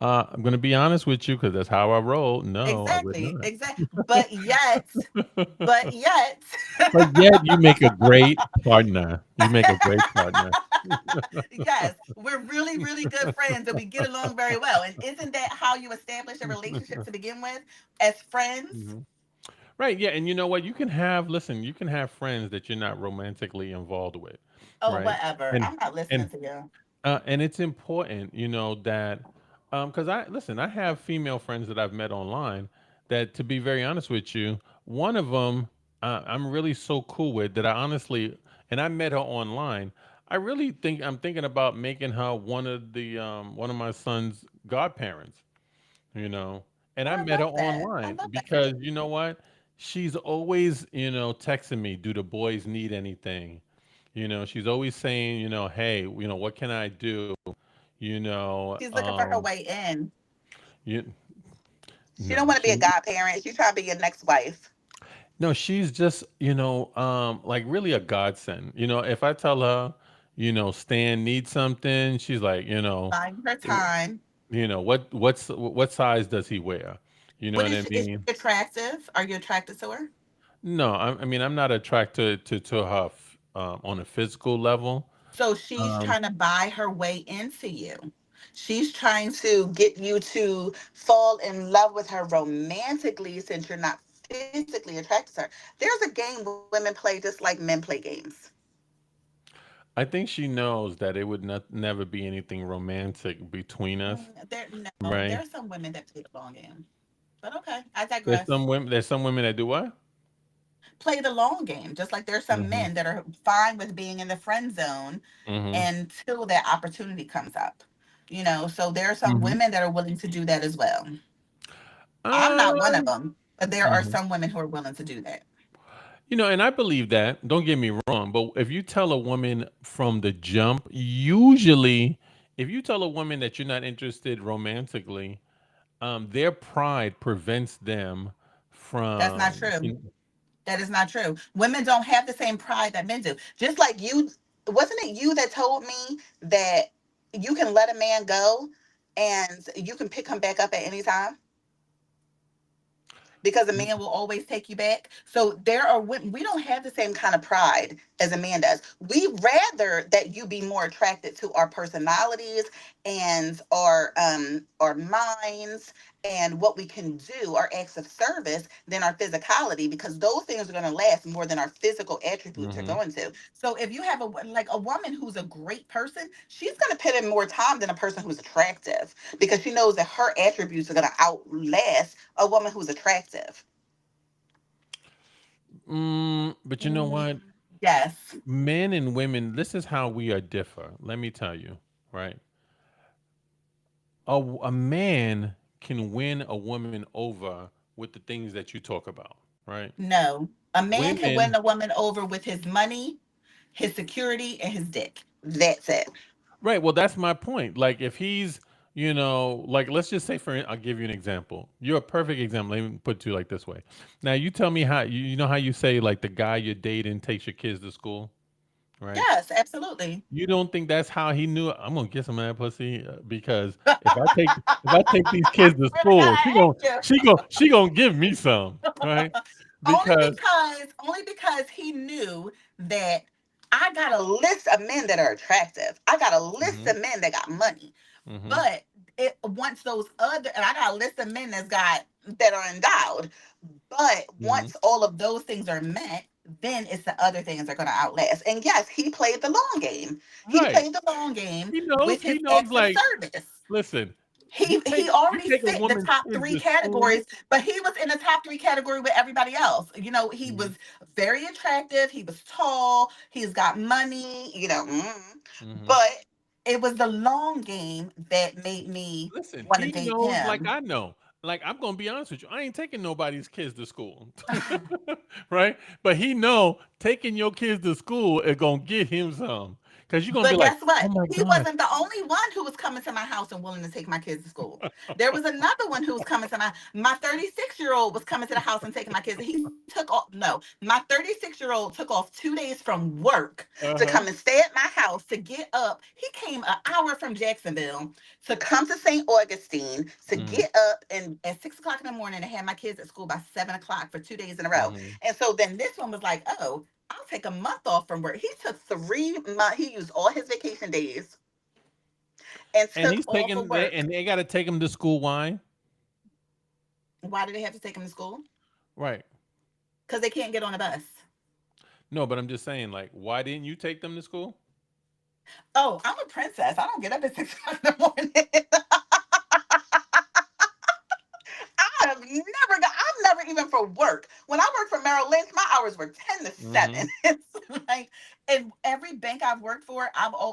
I'm going to be honest with you, because that's how I roll. No, I would Exactly. not. Exactly. But yet, But yet, you make a great partner. You make a great partner. yes, we're really, really good friends and we get along very well. And isn't that how you establish a relationship to begin with? As friends? Mhm. Right, yeah, and you know what? You can have friends that you're not romantically involved with, Oh, right? whatever. And I'm not listening and to you. and it's important, that because I have female friends that I've met online that, to be very honest with you, one of them I'm really so cool with that I honestly, and I met her online. I really think I'm thinking about making her one of my son's godparents you know. And Oh, I I met her love that. I online love that for because you. you know what? She's always, texting me, do the boys need anything? She's always saying, hey, what can I do? You know, She's looking for her way in. You She don't no, want to be a godparent. She's trying to be your next wife. no, she's just, like really a godsend. If I tell her, Stan needs something, she's like, Buying her w- time. what size does he wear? You know What what I is she mean? attractive? Are you attracted to her? No, I mean I'm not attracted to her on a physical level. So she's Um, trying to buy her way into you. She's trying to get you to fall in love with her romantically since you're not physically attracted to her. There's a game women play just like men play games. I think she knows that it would not never be anything romantic between us, There right? are some women that play the long game. But okay, I There's digress. some women. There's some women that do what? Play the long game, just like there's some Hmm. men that are fine with being in the friend zone Hmm. until that opportunity comes up. So there are some Hmm. women that are willing to do that as well. I'm not one of Um, them, but there are mhm. some women who are willing to do that. And I believe that. Don't get me wrong, but if you tell a woman from the jump, usually, if you tell a woman that you're not interested romantically, their pride prevents them That's not from. true. That is not true. Women don't have the same pride that men do. Just like you, wasn't it you that told me that you can let a man go and you can pick him back up at any time because a man will always take you back? So there are women, we don't have the same kind of pride as a man does. We rather that you be more attracted to our personalities and our minds and what we can do, our acts of service, than our physicality, because those things are going to last more than our physical attributes are Hmm. going to. So if you have a woman who's a great person, she's going to put in more time than a person who's attractive, because she knows that her attributes are going to outlast a woman who's attractive. But you know Mm, what? yes. Men and women, this is how we are differ. Let me tell you, right? A man can win a woman over with the things that you talk about, right? No. A man can win Women, a woman over with his money, his security, and his dick. That's it. right? Well, that's my point. Like if he's, like let's just say I'll give you an example. You're a perfect example. Let me put it to you like this way. Now you tell me how you know how you say like the guy you're dating takes your kids to school, right? Yes, absolutely. You don't think that's how he knew I'm gonna get some of that pussy because if I take these kids to Really school, gotta she ask gonna you. she gonna she gonna give me some, right? Because Only because he knew that I got a list of men that are attractive. I got a list hmm of men that got money. hmm But it once those other and I got a list of men that are endowed. But hmm once all of those things are met, then it's the other things that are gonna outlast. And yes, he played the long game. He right. played the long game He with knows. his He knows. acts of Like, service. listen, he take he you already take a fit the woman's top kids three to school. categories, but he was in the top three category with everybody else. He Hmm. was very attractive, he was tall, he's got money, Hmm. but it was the long game that made me Listen, want to he date knows like him. I know. Like I'm gonna be honest with you, I ain't taking nobody's kids to school, right? But he know taking your kids to school is gonna get him some, because you're gonna be But like, guess oh what? my He god. wasn't the only one who was coming to my house and willing to take my kids to school. There was another one who was coming to my 36-year-old was coming to the house and taking my kids. He took off no, my 36-year-old took off 2 days from work to Uh come huh. and stay at my house to get up. He came an hour from Jacksonville to come to St. Augustine to Hmm. get up and at 6 o'clock in the morning and have my kids at school by 7 o'clock for 2 days in a row. Hmm. And so then this one was like, oh, I'll take a month off from work. He took 3 months. He used all his vacation days and And took he's off of taking they work. and they got to take him to school. Why? Why do they have to take him to school? Right. Because they can't get on a bus. No, but I'm just saying, like, why didn't you take them to school? Oh, I'm a princess. I don't get up at 6 o'clock in the morning. I've never even for work. When I worked for Merrill Lynch, my hours were 10 to Hmm. 7. It's like, and every bank I've worked for,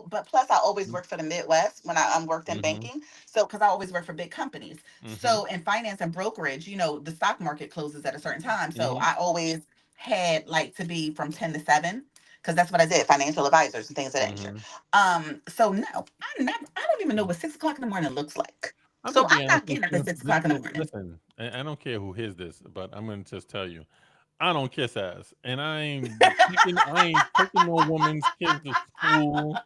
but plus I always worked for the Midwest when I worked in Hmm. banking. So, because I always worked for big companies. Hmm. So, in finance and brokerage, the stock market closes at a certain time. So, Hmm. I always had like to be from 10 to 7 because that's what I did, financial advisors and things of that nature. Hmm. So no, I don't even know what 6 o'clock in the morning looks like. I'm So gonna be I'm honest not with getting up at you. 6 o'clock in the morning. Listen, I don't care who hears this, but I'm gonna just tell you, I don't kiss ass, and I ain't taking no woman's kids to school,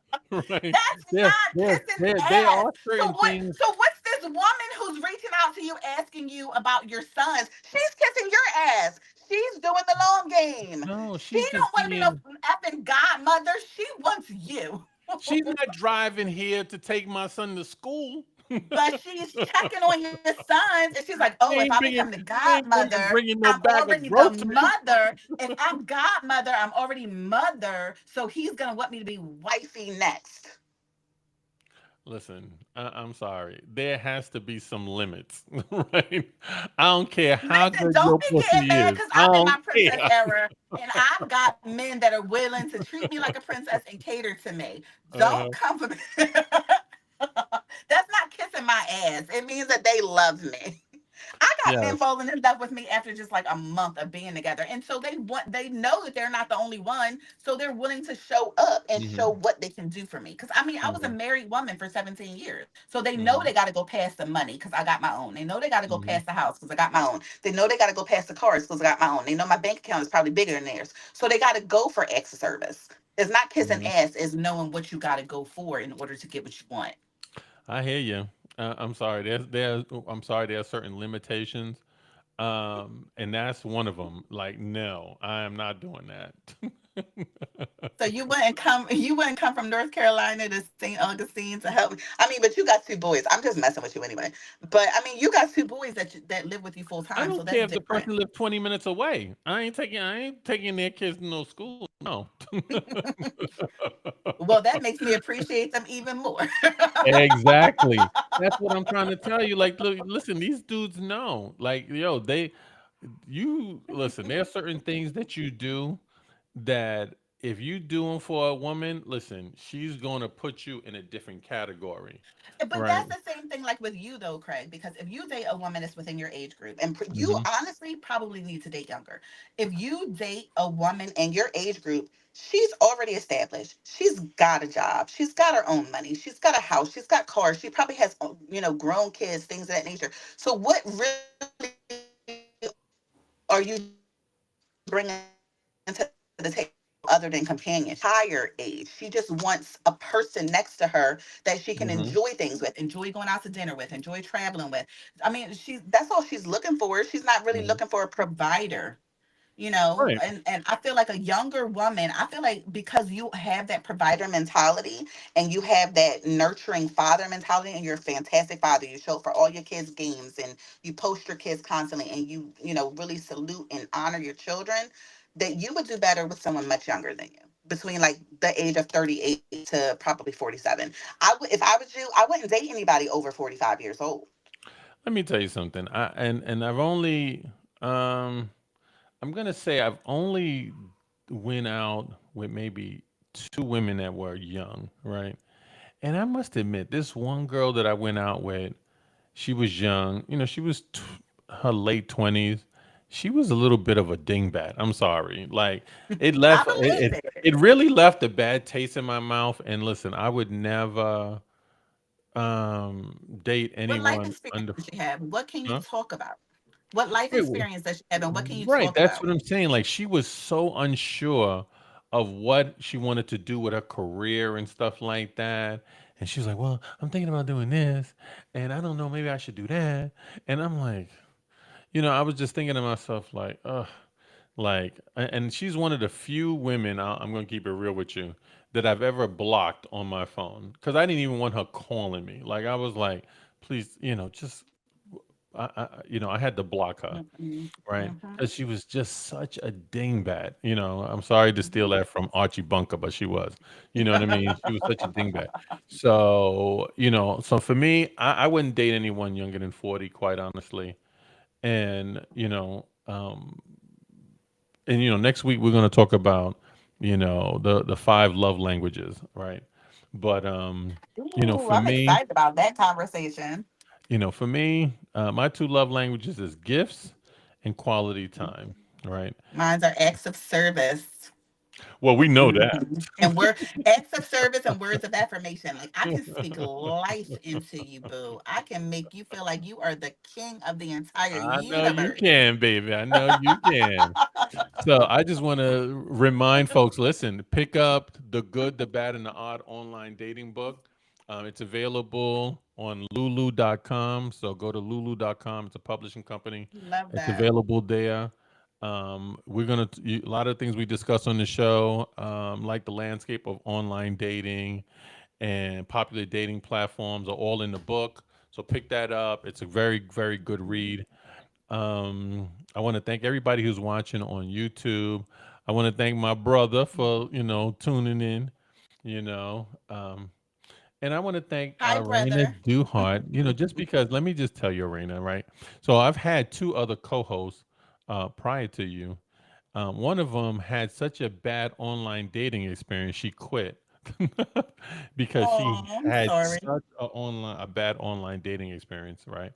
right? That's not kissing There ass. are So certain what? things. So what's this woman who's reaching out to you asking you about your sons? She's kissing your ass. She's doing the long game. No, She she's don't just want to be no being. effing godmother. She wants you. She's not driving here to take my son to school. But she's checking on your sons, and she's like, "Oh, if I become the They ain't godmother, bringing no I'm bag of already the groceries. mother. If I'm godmother, I'm already mother. So he's gonna want me to be wifey next." Listen, I'm sorry. There has to be some limits, right? I don't care how Listen, good don't your be getting pussy mad is. because I I'm in don't my princess care. era and I've got men that are willing to treat me like a princess and cater to me. Don't Uh-huh. come for me. That's not kissing my ass. It means that they love me. I got men Yes. falling in love with me after just like a month of being together. And so they know that they're not the only one. So they're willing to show up and show Hmm. what they can do for me. Cause I mean, I was a Hmm. married woman for 17 years. So they know Hmm. they gotta go past the money because I got my own. They know they gotta go Hmm. past the house because I got my own. They know they gotta go past the cars because I got my own. They know my bank account is probably bigger than theirs. So they gotta go for extra service. It's not kissing Hmm. ass, it's knowing what you gotta go for in order to get what you want. I hear you. I'm sorry. I'm sorry. There are certain limitations, and that's one of them. Like, no, I am not doing that. So you wouldn't come from North Carolina to St. Augustine to help me. I mean, but you got two boys. I'm just messing with you anyway. But I mean, you got two boys that live with you full I time, so don't that's care if the different. person lived 20 minutes away. I ain't taking their kids to no school. No. Well, that makes me appreciate them even more. Exactly. That's what I'm trying to tell you. Like, look, listen, these dudes know. Like, yo, you listen. There are certain things that you do that if you do them for a woman, listen, she's going to put you in a different category, But right? that's the same thing like with you though, Craig, because if you date a woman that's within your age group, and you Hmm. honestly probably need to date younger. If you date a woman in your age group, she's already established. She's got a job. She's got her own money. She's got a house. She's got cars. She probably has, grown kids, things of that nature. So what really are you bringing to the table other than companionship? Higher age. She just wants a person next to her that she can Hmm. enjoy things with, enjoy going out to dinner with, enjoy traveling with. I mean, that's all she's looking for. She's not really Hmm. looking for a provider. Right. And I feel like a younger woman, I feel like because you have that provider mentality and you have that nurturing father mentality and you're a fantastic father, you show up for all your kids games and you post your kids constantly and you really salute and honor your children, that you would do better with someone much younger than you, between like the age of 38 to probably 47. If I was you, I wouldn't date anybody over 45 years old. Let me tell you something. And I've only um I'm gonna say I've only went out with maybe two women that were young, right? And I must admit, this one girl that I went out with, she was young. She was her late 20s. She was a little bit of a dingbat. I'm sorry. Like it I left believe it. it really left a bad taste in my mouth. And listen, I would never date What life anyone experience under. does she have? What can you Huh? talk about? What life Wait, experience does she have and what can you right, talk that's about? what I'm saying. Like she was so unsure of what she wanted to do with her career and stuff like that. And she was like, "Well, I'm thinking about doing this, and I don't know, maybe I should do that." And I'm like, I was just thinking to myself, like, ugh, and she's one of the few women, I'm gonna keep it real with you, that I've ever blocked on my phone because I didn't even want her calling me. Like I was like, please, just I had to block her, Mhm, right? mhm, Because she was just such a dingbat. I'm sorry to steal mhm. that from Archie Bunker, but she was. You know what I mean? She was such a dingbat. So for me, I wouldn't date anyone younger than 40, quite honestly. And next week we're going to talk about the five love languages, right? But Ooh, for I'm me, excited about that conversation. my two love languages is gifts and quality time, right? Mine's are acts of service. Well, we know that. And we're acts of service and words of affirmation. Like I can speak life into you, boo. I can make you feel like you are the king of the entire I know you universe. can, baby. I know you can. So I just want to remind folks, listen, pick up The Good, the Bad, and the Odd online dating book. It's available on lulu.com. So go to lulu.com. It's a publishing company. Love It's that. available there. We're going to, a lot of things we discuss on the show, like the landscape of online dating and popular dating platforms, are all in the book. So pick that up. It's a very, very good read. I want to thank everybody who's watching on YouTube. I want to thank my brother for, tuning in, you know. And I want to thank Hi, Raina brother. Duhart, just because, let me just tell you, Raina, right? So I've had two other co hosts prior to you. One of them had such a bad online dating experience, she quit because she Oh, I'm had sorry. such a bad online dating experience, right?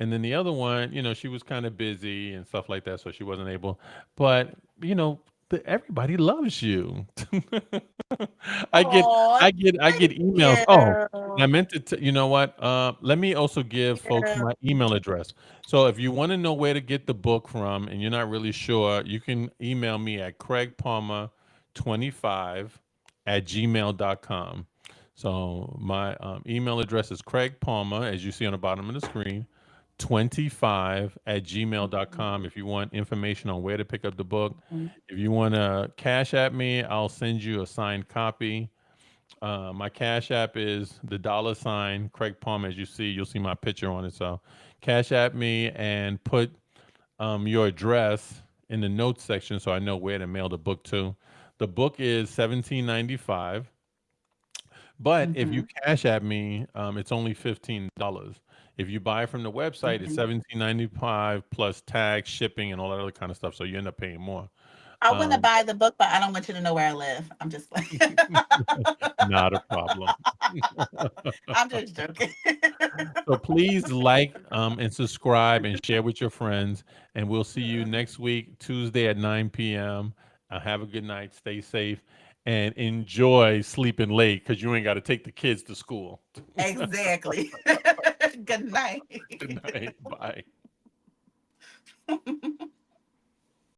And then the other one, she was kind of busy and stuff like that, so she wasn't able. But everybody loves you. I get, Oh, I get thank emails. Oh, I you. meant to. You know what? Let me also give folks Yeah. my email address. So if you want to know where to get the book from and you're not really sure, you can email me at craigpalmer25@gmail.com. So my email address is Craig Palmer, as you see on the bottom of the screen, 25@gmail.com. If you want information on where to pick up the book, if you want to cash at me, I'll send you a signed copy. My cash app is the $ Craig Palmer. As you see, you'll see my picture on it. So cash at me and put your address in the notes section so I know where to mail the book to. The book is 17.95. But if you Mhm, cash at me, it's only $15. If you buy from the website, it's mhm. 17.95 plus tax, shipping, and all that other kind of stuff. So you end up paying more. I want to Um, buy the book, but I don't want you to know where I live. I'm just like, Not a problem. I'm just joking. So please like and subscribe and share with your friends. And we'll see you next week, Tuesday at 9 p.m. Have a good night. Stay safe and enjoy sleeping late because you ain't got to take the kids to school. Exactly. Good night. Good night. Bye.